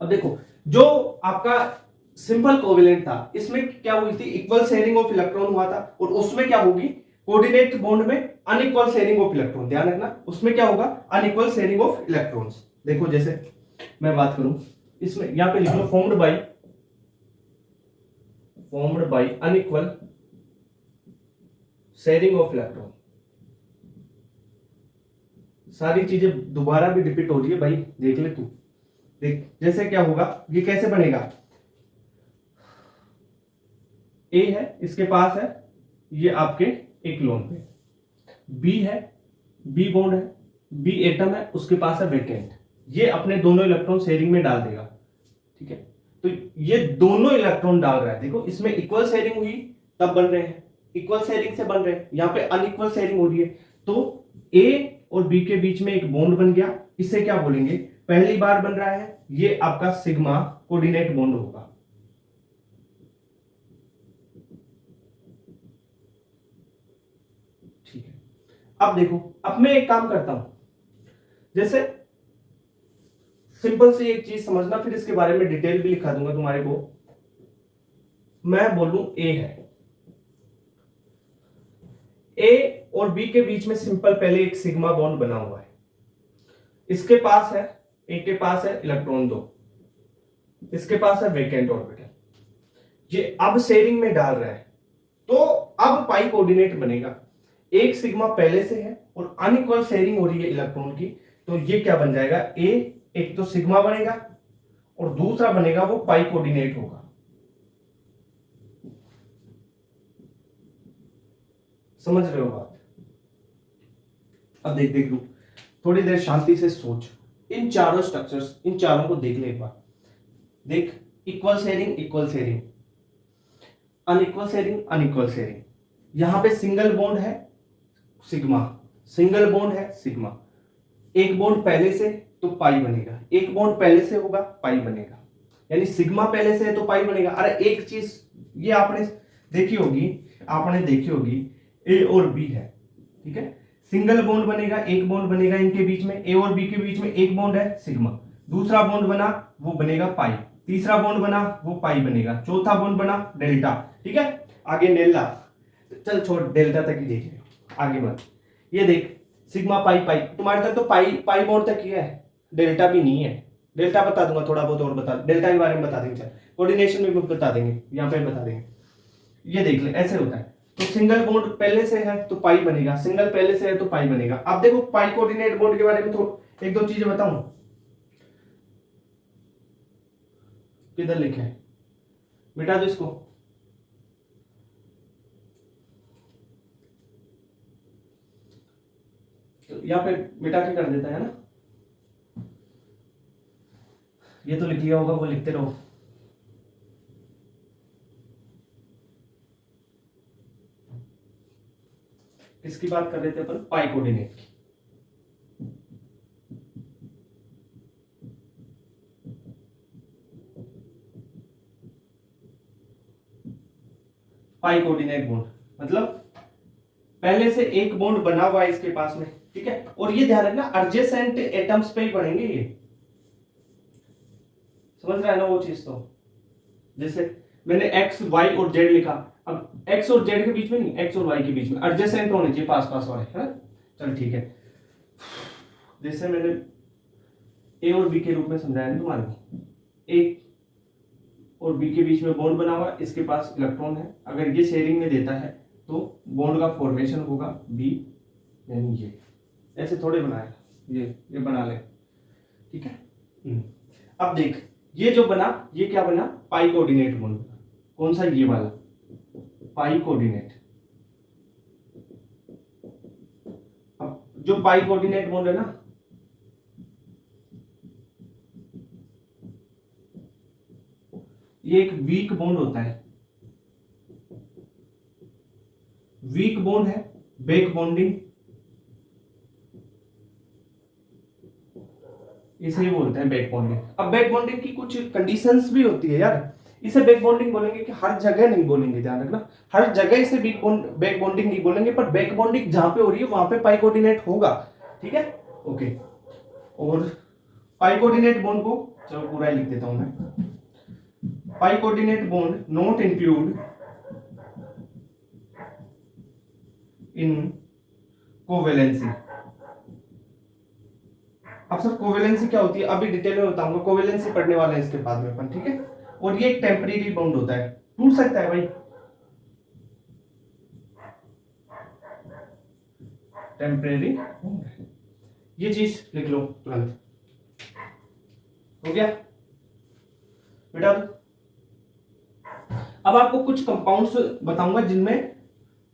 A: अब देखो, जो आपका सिंपल कोवेलेंट था इसमें क्या हुई थी, इक्वल शेयरिंग ऑफ इलेक्ट्रॉन हुआ था, और उसमें क्या होगी, कोऑर्डिनेट बॉन्ड में अनइक्वल शेयरिंग ऑफ इलेक्ट्रॉन। ध्यान रखना, उसमें क्या होगा, अनइक्वल शेयरिंग ऑफ इलेक्ट्रॉन्स। देखो जैसे मैं बात करूं, इसमें यहां पे लिख लो formed by unequal sharing of electron. सारी चीजें दोबारा भी रिपीट हो रही है भाई, देख ले तू। देख जैसे क्या होगा, ये कैसे बनेगा, ए है, इसके पास है ये आपके एक लोन पे, बी है, बी बॉन्ड है, बी एटम है, उसके पास है वैकेंट। ये अपने दोनों इलेक्ट्रॉन शेयरिंग में डाल देगा, ठीक है। तो ये दोनों इलेक्ट्रॉन डाल रहा है, देखो इसमें इक्वल शेयरिंग हुई तब बन रहे हैं, इक्वल शेयरिंग से बन रहे हैं, यहां पे अनइक्वल शेयरिंग हो रही है, तो ए और बी के बीच में एक बॉन्ड बन गया। इसे क्या बोलेंगे, पहली बार बन रहा है, ये आपका सिग्मा कोऑर्डिनेट बॉन्ड होगा। ठीक है, अब देखो, अब मैं एक काम करता हूं, जैसे सिंपल सी एक चीज समझना, फिर इसके बारे में डिटेल भी लिखा दूंगा तुम्हारे को। मैं बोलूं ए है, ए और बी के बीच में सिंपल पहले एक सिग्मा बॉन्ड बना हुआ है, इसके पास है, ए के पास है इलेक्ट्रॉन 2, इसके पास है वैकेंट ऑर्बिटल, ये अब शेयरिंग में डाल रहा है, तो अब पाई कोऑर्डिनेट बनेगा। एक सिग्मा पहले से है और अनइक्वल शेयरिंग हो रही है इलेक्ट्रॉन की, तो ये क्या बन जाएगा, ए एक तो सिग्मा बनेगा और दूसरा बनेगा वो पाई कोऑर्डिनेट होगा। समझ रहे हो बात? अब देख देख लो, थोड़ी देर शांति से सोच, इन चारों स्ट्रक्चर्स, इन चारों को देख ले एक बार। देख, equal sharing, equal sharing, unequal sharing, unequal sharing, यहां पे सिंगल बॉन्ड है सिग्मा, सिंगल बॉन्ड है सिग्मा, एक बॉन्ड पहले से तो पाई बनेगा, एक बॉन्ड पहले से होगा पाई बनेगा, यानी सिग्मा पहले से है तो पाई बनेगा। अरे एक चीज ये आपने देखी होगी, ए और बी है, ठीक है, सिंगल बॉन्ड बनेगा, एक बॉन्ड बनेगा इनके बीच में, ए और बी के बीच में एक बॉन्ड है सिग्मा, दूसरा बॉन्ड बना वो बनेगा पाई, तीसरा बॉन्ड बना वो पाई बनेगा, चौथा बॉन्ड बना डेल्टा, ठीक है। आगे डेल्टा, चल छोड़, डेल्टा तक ही देख ले, आगे मत। ये देख, सिग्मा पाई पाई, तुम्हारे तक तो पाई पाई बॉन्ड तक ही है, डेल्टा भी नहीं है। डेल्टा बता दूंगा, थोड़ा बहुत और बता, डेल्टा के बारे में बता देंगे, चल कोऑर्डिनेशन में भी बता देंगे, यहाँ पे बता देंगे। ये देख ले, ऐसे होता है, तो सिंगल बॉन्ड पहले से है तो पाई बनेगा, सिंगल पहले से है तो पाई बनेगा। अब देखो पाई कोऑर्डिनेट बॉन्ड के बारे में तो एक दो चीजें बताऊं, किधर लिखे है, मिटा दो इसको, तो यहाँ पे मिटा के कर देता है ना, ये तो लिख लिया होगा, वो लिखते रहो। किसकी बात कर रहे थे अपन, पाई कोऑर्डिनेट की। पाई कोऑर्डिनेट बॉन्ड मतलब पहले से एक बॉन्ड बना हुआ है इसके पास में, ठीक है, और ये ध्यान रखना एडजेसेंट एटम्स पे ही पड़ेंगे ये, समझ रहा है ना वो चीज। तो जैसे मैंने एक्स वाई और जेड लिखा, अब एक्स और जेड के बीच में नहीं, एक्स और वाई के बीच में एडजेसेंट होने चाहिए, पास पास वाले, है ना। चल ठीक है, जैसे मैंने ए और बी के रूप में समझाया तुम्हारे को, ए और बी के बीच में बॉन्ड बना हुआ, इसके पास इलेक्ट्रॉन है, अगर ये शेयरिंग में देता है तो बॉन्ड का फॉर्मेशन होगा बी, यानी ये ऐसे थोड़े बनाएगा, ये बना ले, ठीक है। अब देख, ये जो बना, ये क्या बना, पाई कोऑर्डिनेट बॉन्ड बना, कौन सा, ये वाला पाई कोऑर्डिनेट। अब जो पाई कोऑर्डिनेट बॉन्ड है ना, ये एक वीक बॉन्ड होता है, वीक बॉन्ड है, बैक बॉन्डिंग, इसे ही बोलते हैं बैक बॉन्डिंग। अब बैक बॉन्डिंग की कुछ कंडीशंस भी होती है यार, इसे बैक बॉन्डिंग बोलेंगे कि हर जगह नहीं बोलेंगे, ध्यान रखना, हर जगह इसे बैक बॉन्डिंग नहीं बोलेंगे, पर बैक बॉन्डिंग जहां पे हो रही है वहां पे पाई कोऑर्डिनेट होगा, ठीक है, ओके। और पाई कोऑर्डिनेट बॉन्ड को चलो पूरा लिख देता हूं मैं, pi coordinate bond not include in covalency. अब सर कोवेलेंसी क्या होती है अभी डिटेल में बताऊंगा, कोवेलेंसी पढ़ने वाले हैं इसके बाद में अपन, ठीक है। और ये एक टेम्परेरी बॉन्ड होता है, टूट सकता है भाई, टेम्परेरी बॉन्ड, ये चीज लिख लो तुरंत, हो गया बेटा। अब आपको कुछ कंपाउंड्स बताऊंगा जिनमें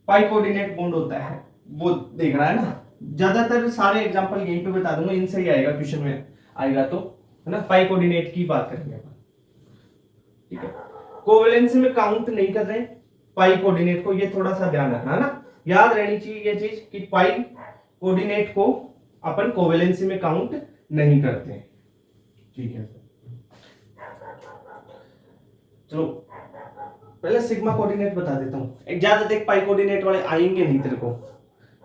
A: पाई कोऑर्डिनेट बॉन्ड होता है, वो देखना है ना, ज्यादातर सारे एग्जांपल यहीं पे बता दूंगा, इनसे ही आएगा क्वेश्चन में आएगा तो, है ना, पाई कोऑर्डिनेट की बात करेंगे अपन, ठीक है। कोवेलेंसी में काउंट नहीं कर रहे पाई कोऑर्डिनेट को, ये थोड़ा सा ध्यान रखना है ना, याद रहनी चाहिए ये चीज कि पाई कोऑर्डिनेट को अपन कोवेलेंसी में काउंट नहीं करते, ठीक है। चलो पहले सिग्मा कोऑर्डिनेट बता देता हूं, ज्यादा देख पाई कोऑर्डिनेट वाले आएंगे नहीं तेरे को,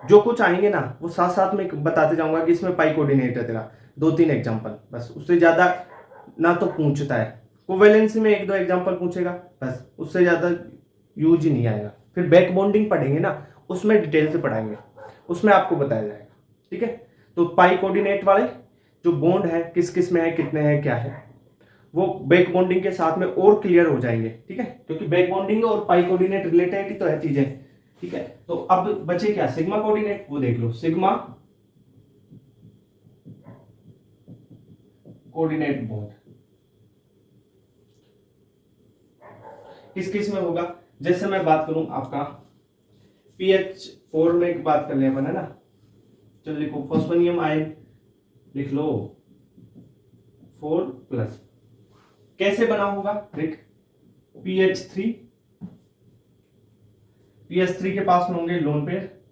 A: जो कुछ आएंगे ना वो साथ साथ में बताते जाऊंगा कि इसमें पाई कोऑर्डिनेट है तेरा, 2-3 एग्जांपल बस, उससे ज्यादा ना तो पूछता है, कोवेलेंसी में 1-2 एग्जांपल पूछेगा बस, उससे ज्यादा यूज ही नहीं आएगा। फिर बैक बॉन्डिंग पढ़ेंगे ना, उसमें डिटेल से पढ़ाएंगे, उसमें आपको बताया जाएगा, ठीक है। तो पाई कोऑर्डिनेट वाले जो बॉन्ड है किस किस में है, कितने हैं, क्या है, वो बैक बॉन्डिंग के साथ में और क्लियर हो जाएंगे, ठीक है, क्योंकि बैक बॉन्डिंग और पाई कोऑर्डिनेट रिलेटेड ही तो है चीजें, ठीक है। तो अब बचे क्या, सिग्मा कोऑर्डिनेट, वो देख लो, सिग्मा कोऑर्डिनेट बॉन्ड किस किस में होगा, जैसे मैं बात करूं आपका PH4 में बात कर ले अपन, है ना, चलो लिखो फॉस्फोनियम आयन लिख लो 4+, कैसे बना होगा देख, PH3 के पास में होंगे लोन पेयर,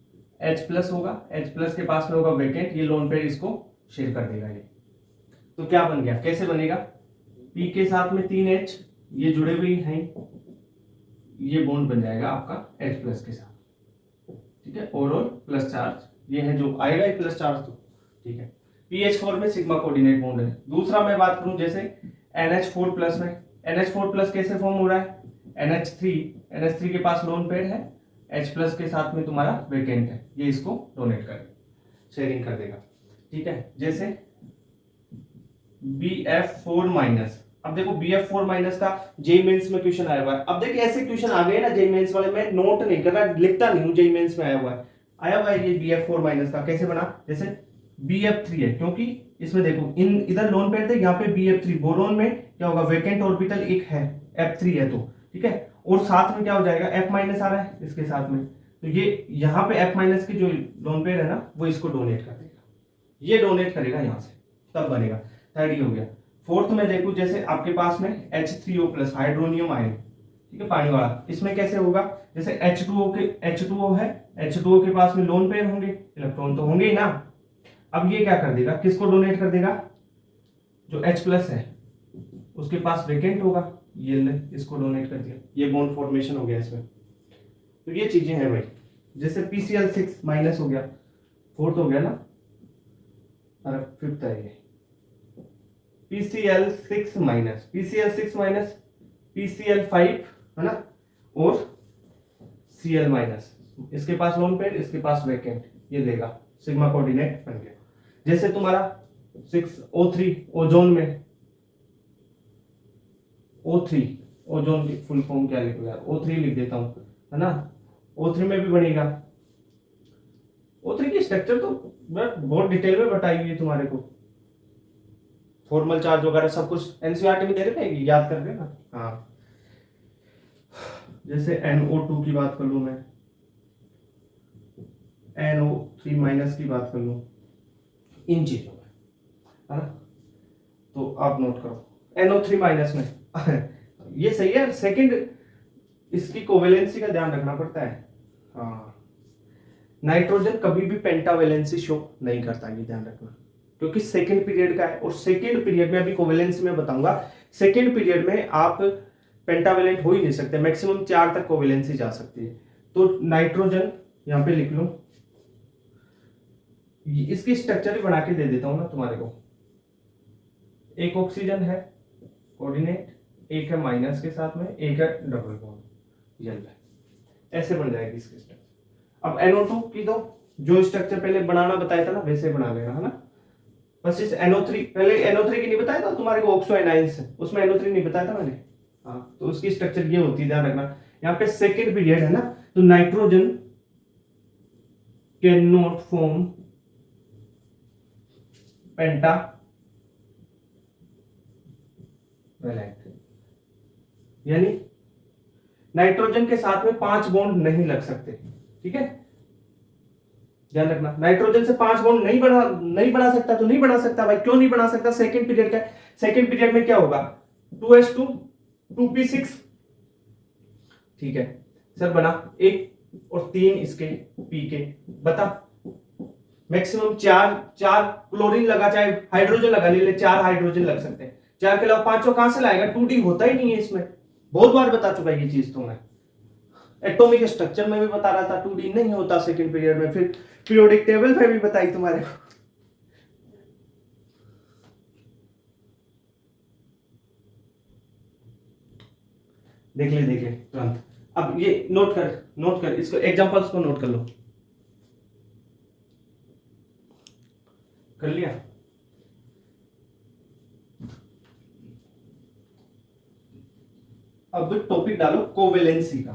A: H+ होगा, H+ के पास में होगा वेकेंट, ये लोन पेयर इसको शेयर कर देगा, ये तो क्या बन गया, कैसे बनेगा, P के साथ में 3H ये जुड़े हुए हैं, ये बॉन्ड बन जाएगा आपका H+ के साथ, ठीक है, और प्लस चार्ज ये है जो आएगा ये प्लस चार्ज, तो ठीक है। PH4 में सिग्मा कोऑर्डिनेट बॉन्ड है। दूसरा मैं बात करूं जैसे NH4+ में, NH4+ कैसे फॉर्म हो रहा है, NH3 के पास लोन पेयर है, H+ के साथ में तुम्हारा वेकेंट है, ये इसको डोनेट कर शेयरिंग कर देगा, ठीक है। जैसे BF4-, अब देखो BF4- का जेई मेंस में क्वेश्चन आया हुआ है, अब देखिए ऐसे क्वेश्चन आ गए ना जेई मेंस वाले, मैं नोट नहीं कर रहा, लिखता नहीं हूं, जेई मेंस में आया हुआ है ये BF4- का, कैसे बना, जैसे BF3 है, क्योंकि इसमें देखो इन इधर लोन पेयर थे, यहाँ पे BF3, बोरोन में क्या होगा, वेकेंट ऑर्बिटल एक है, F3 है, तो ठीक है, और साथ में क्या हो जाएगा F- आ रहा है इसके साथ में, तो ये यहाँ पे F- की जो लोन पेयर है ना वो इसको डोनेट कर देगा, ये डोनेट करेगा यहाँ से, तब बनेगा, थर्ड ही हो गया। फोर्थ में देखो जैसे आपके पास में H3O+ हाइड्रोनियम आयन, ठीक है, पानी वाला, इसमें कैसे होगा, जैसे H2O है, H2O के पास में लोन पेयर होंगे, इलेक्ट्रॉन तो होंगे ही ना, अब ये क्या कर देगा, किसको डोनेट कर देगा, जो H+ है उसके पास वेकेंट होगा, ये ले इसको डोनेट कर दिया, ये बॉन्ड फॉर्मेशन हो गया इसमें। तो ये चीजें हैं भाई, जैसे PCl6- हो गया, फोर्थ हो गया ना, अरे फिफ्थ है ये PCl6-, PCl5 है ना, और Cl-, इसके पास लोन पेयर, इसके पास वेकेंट, ये देगा, सिग्मा कोऑर्डिनेट बन गया। जैसे तुम्हारा 6O3 ओजोन में, O3 ओजोन की फुल फॉर्म क्या लिखो यार, O3 लिख देता हूं, है ना, O3 में भी बनेगा, O3 की स्ट्रक्चर तो बहुत डिटेल में बताई हुई है तुम्हारे को, फॉर्मल चार्ज वगैरह सब कुछ एनसीईआरटी में दे रखे हैं, याद कर लेना, हाँ। जैसे NO2 की बात कर लूं मैं, NO3- की बात कर लूं, इन चीजों में, है ना, तो आप नोट करो NO3- में ये सही है, सेकंड इसकी कोवेलेंसी का ध्यान रखना पड़ता है, हाँ। नाइट्रोजन कभी भी पेंटावेलेंसी शो नहीं करता, ये ध्यान रखना, क्योंकि सेकंड पीरियड का है, और सेकंड पीरियड में अभी कोवेलेंसी में बताऊंगा, सेकंड पीरियड में आप पेंटावेलेंट हो ही नहीं सकते, मैक्सिमम 4 तक कोवेलेंसी जा सकती है। तो नाइट्रोजन यहां पे लिख लो, इसकी स्ट्रक्चर भी बना के दे देता हूं ना तुम्हारे को। एक ऑक्सीजन है कोऑर्डिनेट, एक है माइनस के साथ में, एक है डबल बॉन्ड जल है, ऐसे बन जाएगी इसकी स्ट्रक्चर। अब NO2 की तो जो स्ट्रक्चर पहले बनाना बताया था ना वैसे बना लेना, है ना। बस इस NO3, पहले NO3 की नहीं बताया था तुम्हारे को, ऑक्सो एनाइंस, उसमें NO3 नहीं बताया था मैंने। हाँ, तो उसकी स्ट्रक्चर ये होती है, ध्यान रखना। यहाँ पे सेकेंड पीरियड है ना, तो nitrogen can not form pentavalent, यानी नाइट्रोजन के साथ में 5 बॉन्ड नहीं लग सकते, ठीक है, ध्यान रखना। नाइट्रोजन से 5 बॉन्ड नहीं बना सकता, तो नहीं बना सकता भाई। क्यों नहीं बना सकता? सेकंड पीरियड का, सेकंड पीरियड में क्या होगा, 2s2 2p6, ठीक है सर, बना 1 और 3 इसके पी के, बता मैक्सिमम 4 क्लोरीन लगा, चाहे हाइड्रोजन लगा ले 4 हाइड्रोजन लग सकते हैं, 4 के अलावा 5 कहां से लाएगा, 2d होता ही नहीं है इसमें, बहुत बार बता चुका है ये चीज तो मैं, एटॉमिक स्ट्रक्चर में भी बता रहा था 2d नहीं होता सेकंड पीरियड में, फिर पीरियोडिक टेबल में भी बताई तुम्हारे को। देख ले तुरंत। अब ये नोट कर इसको, एग्जांपल्स को नोट कर लो। कर लिया? अब टॉपिक डालो कोवेलेंसी का।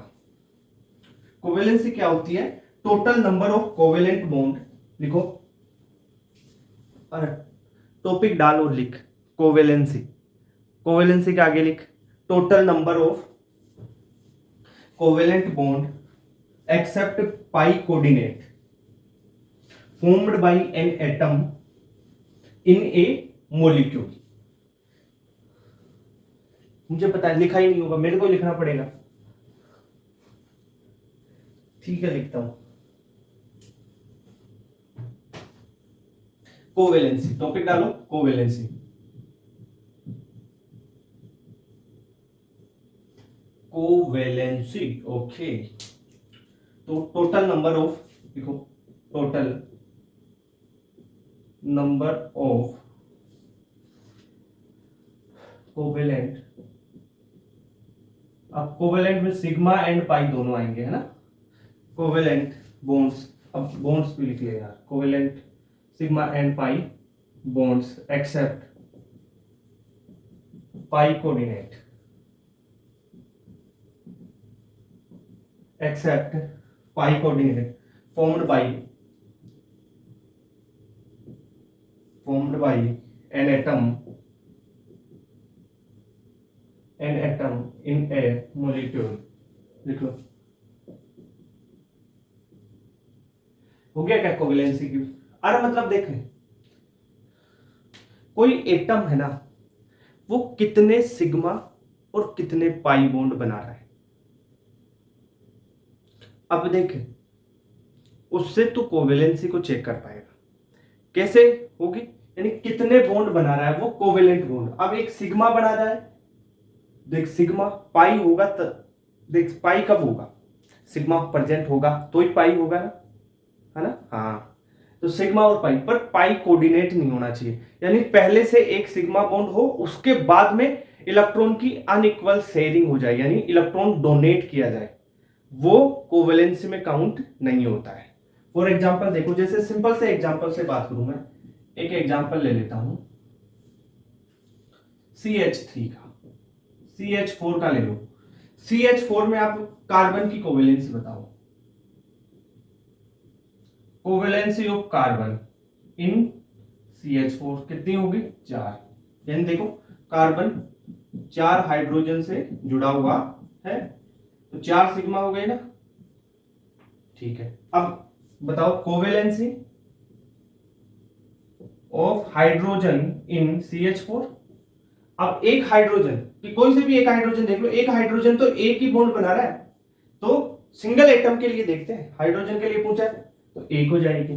A: कोवेलेंसी क्या होती है? Total number of covalent bond, लिखो, और टॉपिक डाल और लिख कोवेलेंसी। कोवेलेंसी के आगे लिख total number of covalent bond except pi coordinate formed by an atom in a molecule। मुझे पता है लिखा ही नहीं होगा, मेरे को लिखना पड़ेगा, ठीक है लिखता हूं। कोवेलेंसी, टॉपिक डालो कोवेलेंसी। Covalency, okay. तो टोटल नंबर ऑफ, देखो टोटल नंबर ऑफ कोवेलेंट, अब कोवेलेंट में सिग्मा एंड पाई दोनों आएंगे, है ना, कोवेलेंट बॉन्ड्स, अब बॉन्ड्स भी लिख ले यार, covalent sigma and pi bonds except pi coordinate, except pi coordinate formed by an atom in a molecule। लिख लो, हो गया क्या कोवेलेंसी की? अरे मतलब देखें, कोई एटम है ना, वो कितने सिग्मा और कितने पाई बॉन्ड बना रहा है, अब देखें उससे तो कोवेलेंसी को चेक कर पाएगा, कैसे होगी, यानी कितने बॉन्ड बना रहा है वो कोवेलेंट बॉन्ड। अब एक सिग्मा बना रहा है, देख सिग्मा पाई होगा, देख पाई कब होगा, सिग्मा प्रेजेंट होगा तो ही पाई होगा ना, है ना, हाँ। तो सिग्मा और पाई, पर पाई कोऑर्डिनेट नहीं होना चाहिए, यानी पहले से एक सिग्मा बॉन्ड हो, उसके बाद में इलेक्ट्रॉन की अनइक्वल शेयरिंग हो जाए, यानी इलेक्ट्रॉन डोनेट किया जाए, वो कोवेलेंसी में काउंट नहीं होता है। फॉर एग्जाम्पल देखो, जैसे सिंपल से एग्जाम्पल से बात करूं मैं, एक एग्जाम्पल ले लेता हूं CH3 का, CH4 का ले लो। CH4 में आप कार्बन की कोवेलेंसी बताओ, covalency of carbon in CH4 कितनी होगी, 4, यानी देखो कार्बन 4 हाइड्रोजन से जुड़ा हुआ है, तो 4 सिग्मा हो गए ना, ठीक है। अब बताओ covalency of hydrogen in CH4। अब एक हाइड्रोजन कि कोई से भी एक हाइड्रोजन देख लो, एक हाइड्रोजन तो एक ही बॉन्ड बना रहा है, तो सिंगल एटम के लिए देखते हैं, हाइड्रोजन के लिए पूछा है तो एक हो जाएगी,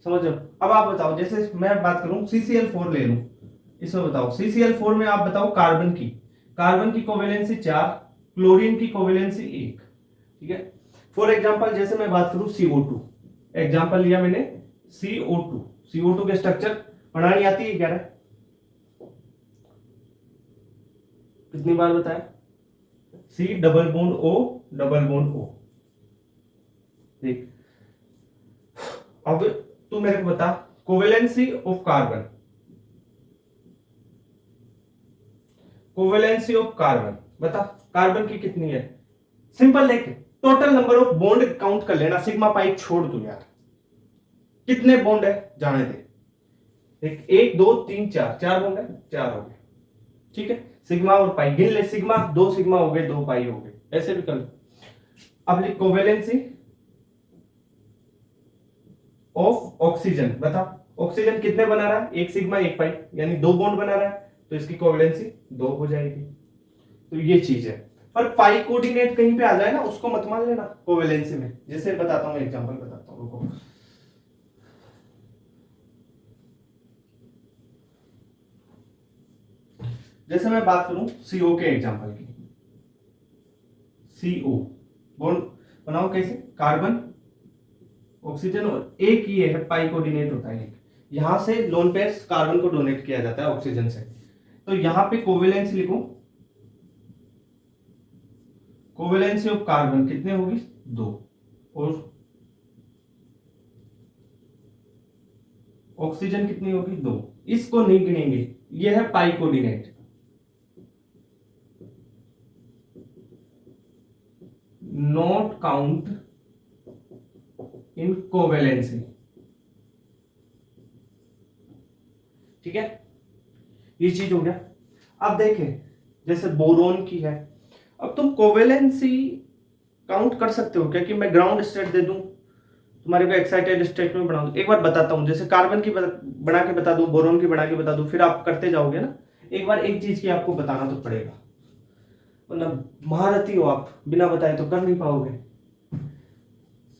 A: समझो। अब आप बताओ, जैसे मैं बात करूं CCl4 ले लूं, इसमें बताओ CCl4 में आप बताओ कार्बन की कोवेलेंसी 4, क्लोरीन की कोवेलेंसी 1, ठीक है। फॉर एग्जांपल जैसे मैं बात करूं CO2, एग्जांपल लिया मैंने CO2 के स्ट्रक्चर बनानी आती है क्या है? कितनी बार बताया? C double bond O। देख, अब तू मेरे को बता कोवेलेंसी ऑफ कार्बन बता, कार्बन की कितनी है? सिंपल देख, total number of bond count कर लेना, सिग्मा पाई छोड़ दो यार, कितने बॉन्ड है जाने दे। देख 1 2 3 4, 4 बॉन्ड है, 4 हो गए, ठीक है। सिग्मा और पाई गिन ले, सिग्मा 2 सिग्मा हो गए, 2 पाई हो गए, ऐसे भी कर लो। अब लिख कोवेलेंसी ऑफ ऑक्सीजन, बता ऑक्सीजन कितने बना रहा है? 1 सिग्मा 1 पाई, यानी 2 बॉन्ड बना रहा है, तो इसकी कोवेलेंसी 2 हो जाएगी। तो ये चीज है, पर पाई कोऑर्डिनेट कहीं पे आ जाए ना, उसको मत मान लेना कोवेलेंसी में। जैसे बताता हूं, एग्जांपल बताता हूं, रुको। जैसे मैं बात करूं CO के एग्जांपल की, CO बॉन्ड बनाओ कैसे? कार्बन ऑक्सीजन, और एक ये है पाई कोऑर्डिनेट होता है, यहां से लोन पेयर्स कार्बन को डोनेट किया जाता है ऑक्सीजन से, तो यहां पे कोवेलेंस लिखो, कोवेलेंसी ऑफ कार्बन कितने होगी? 2, और ऑक्सीजन कितनी होगी? 2। इसको नहीं गिनेंगे, ये है pi coordinate, not count in covalency, ठीक है। ये चीज हो गया। अब देखें जैसे बोरोन की है, अब तुम कोवेलेंसी काउंट कर सकते हो क्या कि मैं ग्राउंड स्टेट दे दूं, तुम्हारे को एक्साइटेड स्टेट में बना दूं? एक बार बताता हूं, जैसे कार्बन की बना के बता दूं, बोरोन की बना के बता दूं, फिर आप करते जाओगे ना। एक बार एक चीज की आपको बताना तो पड़ेगा, मतलब महारथी हो आप, बिना बताए तो कर नहीं पाओगे।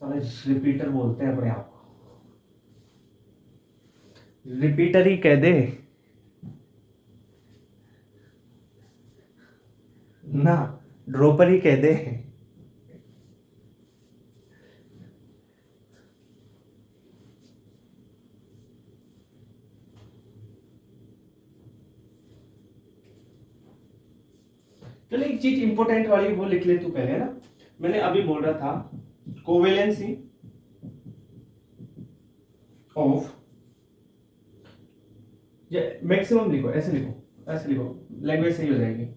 A: साले रिपीटर बोलते हैं अपने आप को, रिपीटर ही कह दे ना, ड्रॉपर ही कह दे। चलो एक चीज इंपॉर्टेंट वाली वो लिख ले तू पहले ना। मैंने अभी बोल रहा था कोवेलेंसी ऑफ, मैक्सिमम लिखो, ऐसे लिखो, ऐसे लिखो, लैंग्वेज सही हो जाएगी।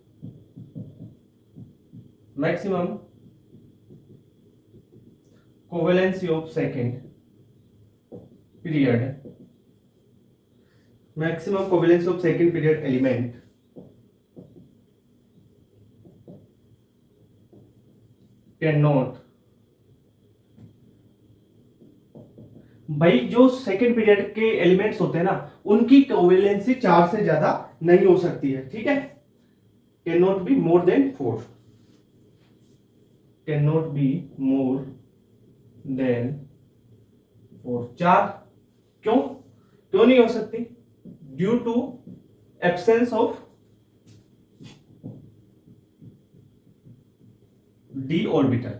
A: Maximum covalency of second period, maximum covalency of second period element can not, भाई जो सेकेंड पीरियड के एलिमेंट्स होते हैं ना, उनकी कोवेलेंसी 4 से ज्यादा नहीं हो सकती है, ठीक है। Can not be more than 4, can not be more than 4, 4 क्यों क्यों नहीं हो सकती? Due to absence of d orbital.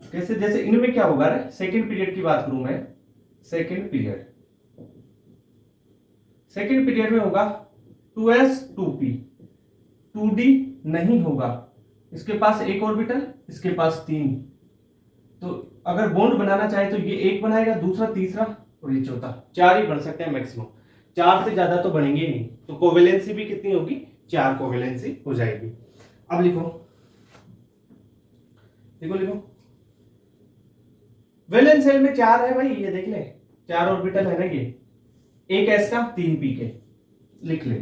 A: कैसे? जैसे इनमें क्या होगा रे, सेकेंड पीरियड की बात करूं मैं, सेकेंड पीरियड में होगा 2s 2p, 2d नहीं होगा, इसके पास एक ऑर्बिटल, इसके पास 3, तो अगर बॉन्ड बनाना चाहे तो ये एक बनाएगा, दूसरा, तीसरा और ये चौथा, 4 ही बन सकते हैं मैक्सिमम, 4 से ज्यादा तो बनेंगे ही नहीं। तो कोवेलेंसी भी कितनी होगी? 4 कोवेलेंसी हो जाएगी। अब लिखो लिखो लिखो, वैलेंस शेल में 4 है भाई, ये देख ले, 4 ऑर्बिटल है ना, ये एक s का 3 p के, लिख ले।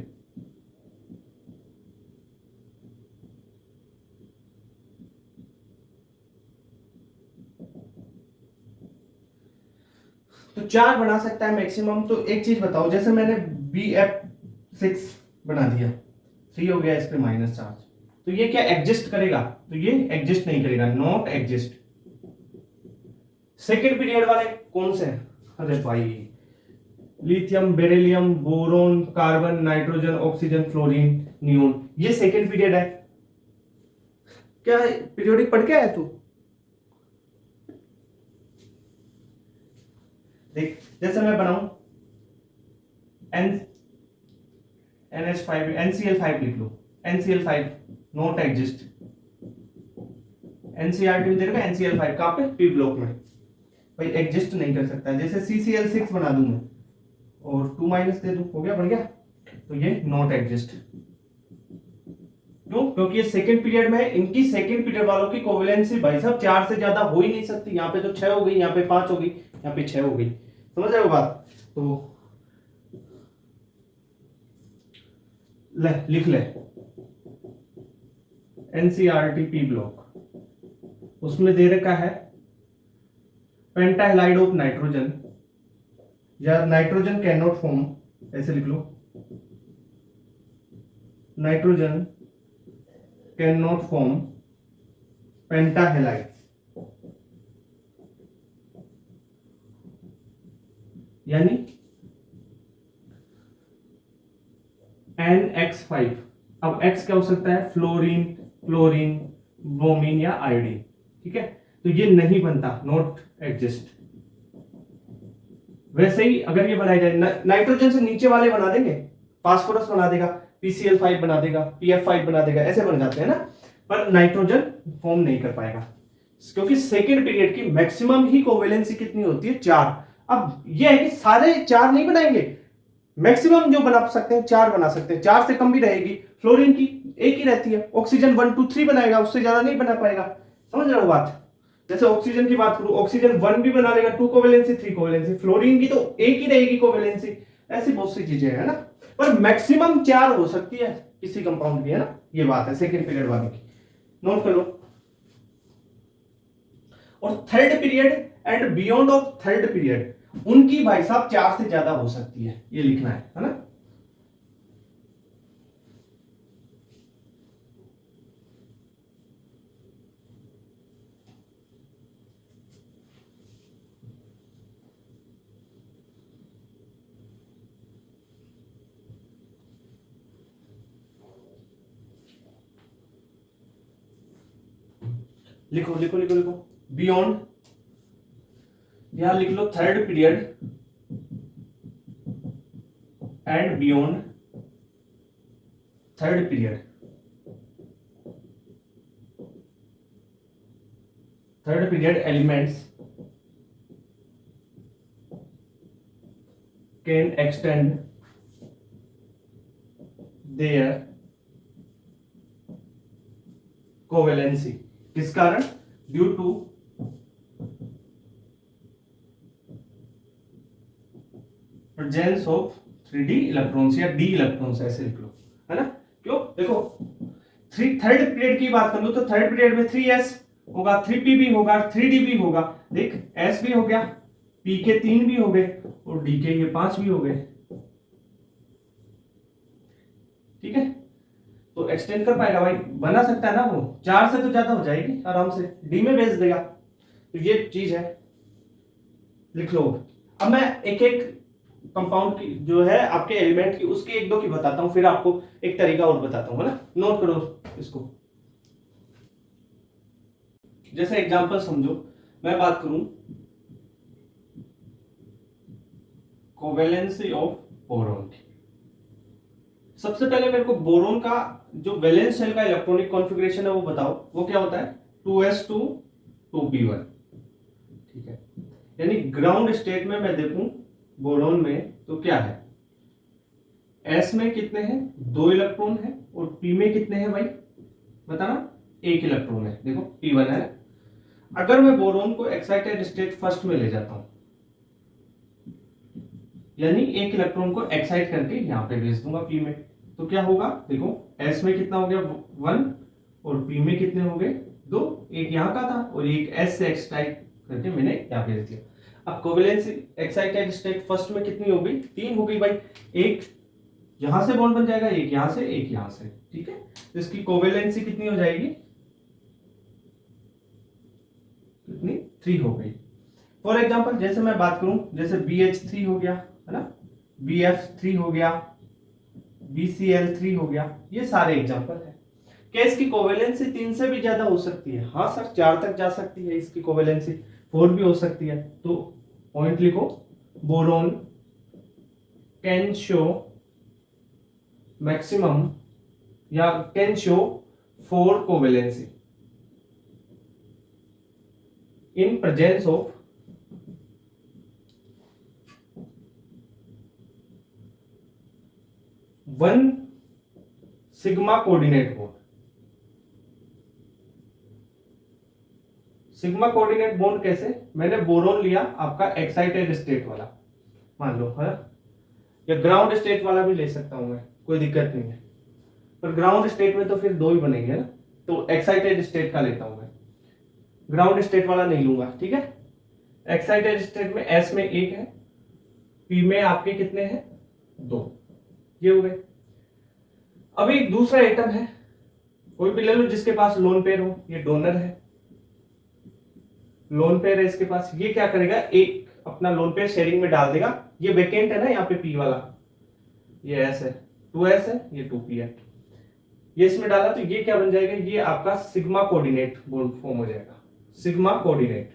A: तो 4 बना सकता है मैक्सिमम। तो एक चीज बताओ, जैसे मैंने BF6 बना दिया, 3 हो गया, इस पे माइनस चार्ज, तो ये क्या एग्जिस्ट करेगा? तो ये एग्जिस्ट नहीं करेगा, नॉट एग्जिस्ट। सेकेंड पीरियड वाले कौन से हैं? अरे भाई, lithium, beryllium, boron, carbon, nitrogen, oxygen, fluorine, neon, ये सेकेंड पीरियड है। क्या पीरियोडिक पढ़ के आया तू? देख, जैसे मैं बनाऊं NH5 NCl5 लिख लो, NCl5 नॉट एग्जिस्ट। NCERT में दे रखा है NCl5 कहां पे? पी ब्लॉक में। भाई एग्जिस्ट नहीं कर सकता। जैसे CCl6 बना दूं मैं और 2 माइनस दे दूं, हो गया, बन गया। तो ये नॉट एग्जिस्ट। क्यों? क्योंकि ये सेकंड पीरियड में है। इनकी सेकंड पीरियड वालों की कोवेलेंसी भाई साहब 4 से ज्यादा हो ही नहीं सकती। यहाँ पे तो 6 हो गई, यहाँ पे 5 हो गई, यहाँ पे 6 हो गई। समझ रहे हो बात? तो ले लिख ले, NCERT पी ब्लॉक, उसमें दे रखा है पेंटाहाइलाइड ऑफ नाइट्रोजन, या नाइट्रोजन कैन नॉट फॉर्म, ऐसे लिख लो, नाइट्रोजन कैन नॉट फॉर्म पेंटाहाइलाइड, यानी NX5। अब X क्या हो सकता है? फ्लोरीन, क्लोरीन, ब्रोमीन या आयोडीन। ठीक है, तो ये नहीं बनता, नॉट एग्जिस्ट। वैसे ही अगर ये बनाया जाए, नाइट्रोजन से नीचे वाले बना देंगे, फास्फोरस बना देगा, PCl5 बना देगा, PF5 बना देगा, ऐसे बन जाते हैं ना। पर नाइट्रोजन फॉर्म नहीं कर पाएगा, क्योंकि सेकेंड पीरियड की मैक्सिमम ही कोवेलेंसी कितनी होती है? 4। अब ये है कि सारे 4 नहीं बनाएंगे, मैक्सिमम जो बना सकते हैं 4 बना सकते हैं, 4 से कम भी रहेगी। फ्लोरीन की एक ही रहती है, ऑक्सीजन 1 2 3 बनाएगा, उससे ज्यादा नहीं बना पाएगा। समझ रहे हो बात? जैसे ऑक्सीजन की बात करूं, ऑक्सीजन 1 भी बना लेगा, 2 कोवेलेंसी 3 कोवेलेंसी, फ्लोरीन की तो एक ही रहेगी कोवेलेंसी। ऐसी बहुत सी चीजें है ना, पर मैक्सिमम 4 हो सकती है किसी कंपाउंड की, है ना। ये बात है सेकेंड पीरियड वाले की, नोट कर लो। और third period and beyond of third period, उनकी भाई साहब 4 से ज्यादा हो सकती है, ये लिखना है ना। लिखो लिखो लिखो लिखो, बियॉन्ड, यहां लिख लो third period and beyond third period. Third period elements can extend their covalency, किस कारण? Due to presence of 3d electrons या d इलेक्ट्रॉन्स, ऐसे लिख लो, है ना। क्यों? देखो, थर्ड पीरियड की बात कर लो तो थर्ड पीरियड में 3s होगा, 3p भी होगा, 3d भी होगा। देख, s भी हो गया, p के 3 भी हो गए और d के ये 5 भी हो गए। ठीक है, तो एक्सटेंड कर पाएगा भाई, बना सकता है ना वो। 4 से तो ज्यादा हो जाएगी आराम से, डी में भेज देगा। तो ये चीज है, लिख लो। अब मैं एक एक कंपाउंड की जो है आपके एलिमेंट की, उसकी एक दो की बताता हूं, फिर आपको एक तरीका और बताता हूं, है ना। नोट करो इसको। जैसे एग्जांपल समझो, मैं बात करूं कोवेलेंसी ऑफ बोरोन की। सबसे पहले मेरे को बोरोन का जो वैलेंस शेल का इलेक्ट्रॉनिक कॉन्फ़िगरेशन है वो बताओ, वो क्या होता है? 2s2 2p1। ठीक है, यानी ग्राउंड स्टेट में मैं देखूं बोरोन में तो क्या है? s में कितने हैं? 2 इलेक्ट्रॉन है, और p में कितने हैं भाई बताना? 1 इलेक्ट्रॉन है, देखो p1 है। अगर मैं बोरोन को एक्साइटेड स्टेट फर्स्ट में ले जाता हूं, यानी 1 इलेक्ट्रॉन को एक्साइट करके यहां पे भेज दूंगा p में, तो क्या होगा? देखो, s में कितना हो गया? 1, और p में कितने हो गए? 2। एक यहां का था और एक s से एक्साइट करके मैंने यहां भेज दिया। अब कोवेलेंस एक्साइटेड स्टेट फर्स्ट में कितनी हो गई? 3 हो गई भाई। एक यहां से बॉन्ड बन जाएगा, एक यहां से, एक यहां से। ठीक है, तो इसकी कोवेलेंसी कितनी हो जाएगी? कितनी? 3 हो गई। फॉर एग्जाम्पल जैसे मैं बात करूं, जैसे BH3 हो गया है ना, BF3 हो गया, BCl3 हो गया, ये सारे एग्जाम्पल है। क्या इसकी कोवेलेंसी 3 से भी ज्यादा हो सकती है? हाँ सर, 4 तक जा सकती है इसकी कोवेलेंसी, 4 भी हो सकती है। तो पॉइंट लिखो, बोरोन कैन शो मैक्सिमम या can show 4 covalency in presence of one sigma coordinate bond। Sigma coordinate bond कैसे? मैंने बोरोन लिया आपका एक्साइटेड स्टेट वाला, मान लो है, या ग्राउंड स्टेट वाला भी ले सकता हूं मैं, कोई दिक्कत नहीं है, पर ग्राउंड स्टेट में तो फिर 2 ही बनेंगे ना, तो एक्साइटेड स्टेट का लेता हूं मैं, ग्राउंड स्टेट वाला नहीं लूंगा, ठीक है। एक्साइटेड स्टेट में S में 1 है, P में आपके कितने हैं? 2, ये हो गए। अभी दूसरा एटम है, कोई भी ले लो जिसके पास लोन पेयर हो, ये डोनर है, लोन पेयर है इसके पास, ये क्या करेगा, एक अपना लोन पेयर शेयरिंग में डाल देगा, ये वेकेंट है ना यहाँ पे P वाला, ये S है, 2S है, ये 2P है, ये इसमें डाला तो ये क्या बन जाएगा, ये आपका सिग्मा कोऑर्डिनेट बॉन्ड फॉर्म हो जाएगा, सिग्मा कोऑर्डिनेट।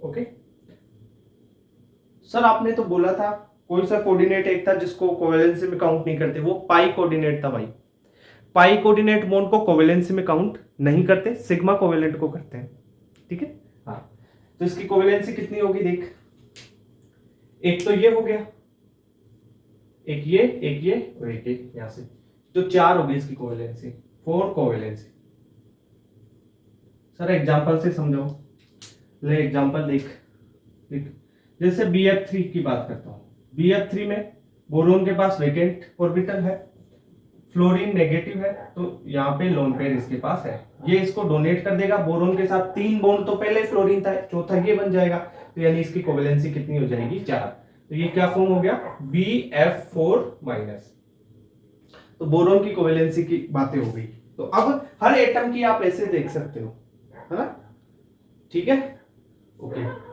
A: ओके सर, आपने तो बोला था कोई सा कोऑर्डिनेट एक था जिसको कोवेलेंसी में काउंट नहीं करते, वो पाई कोऑर्डिनेट था भाई। पाई कोऑर्डिनेट बॉन्ड को कोवेलेंसी में काउंट नहीं करते, सिग्मा कोवेलेंट को करते हैं, ठीक है। हाँ, तो इसकी कोवेलेंसी कितनी होगी देख, एक तो ये हो गया, एक ये और एक यहां से, तो 4 होगी इसकी कोवेलेंसी, 4 कोवेलेंसी। सर एग्जांपल से समझाओ, ले एग्जांपल देख, जैसे BF3 की बात करता हूं, BF3 में बोरोन के पास वेकेंट ऑर्बिटल है, फ्लोरीन नेगेटिव है, तो यहाँ पे लोन पेयर इसके पास है, ये इसको डोनेट कर देगा बोरोन के साथ, 3 बॉन्ड तो पहले फ्लोरीन था, चौथा ये बन जाएगा, तो यानी इसकी कोवेलेंसी कितनी हो जाएगी, 4। तो ये क्या फॉर्म हो गया, BF4-। तो बोरोन की कोवेलेंसी की बातें हो गई। तो अब हर एटम की आप ऐसे देख सकते हो, है ना, ठीक है, ओके।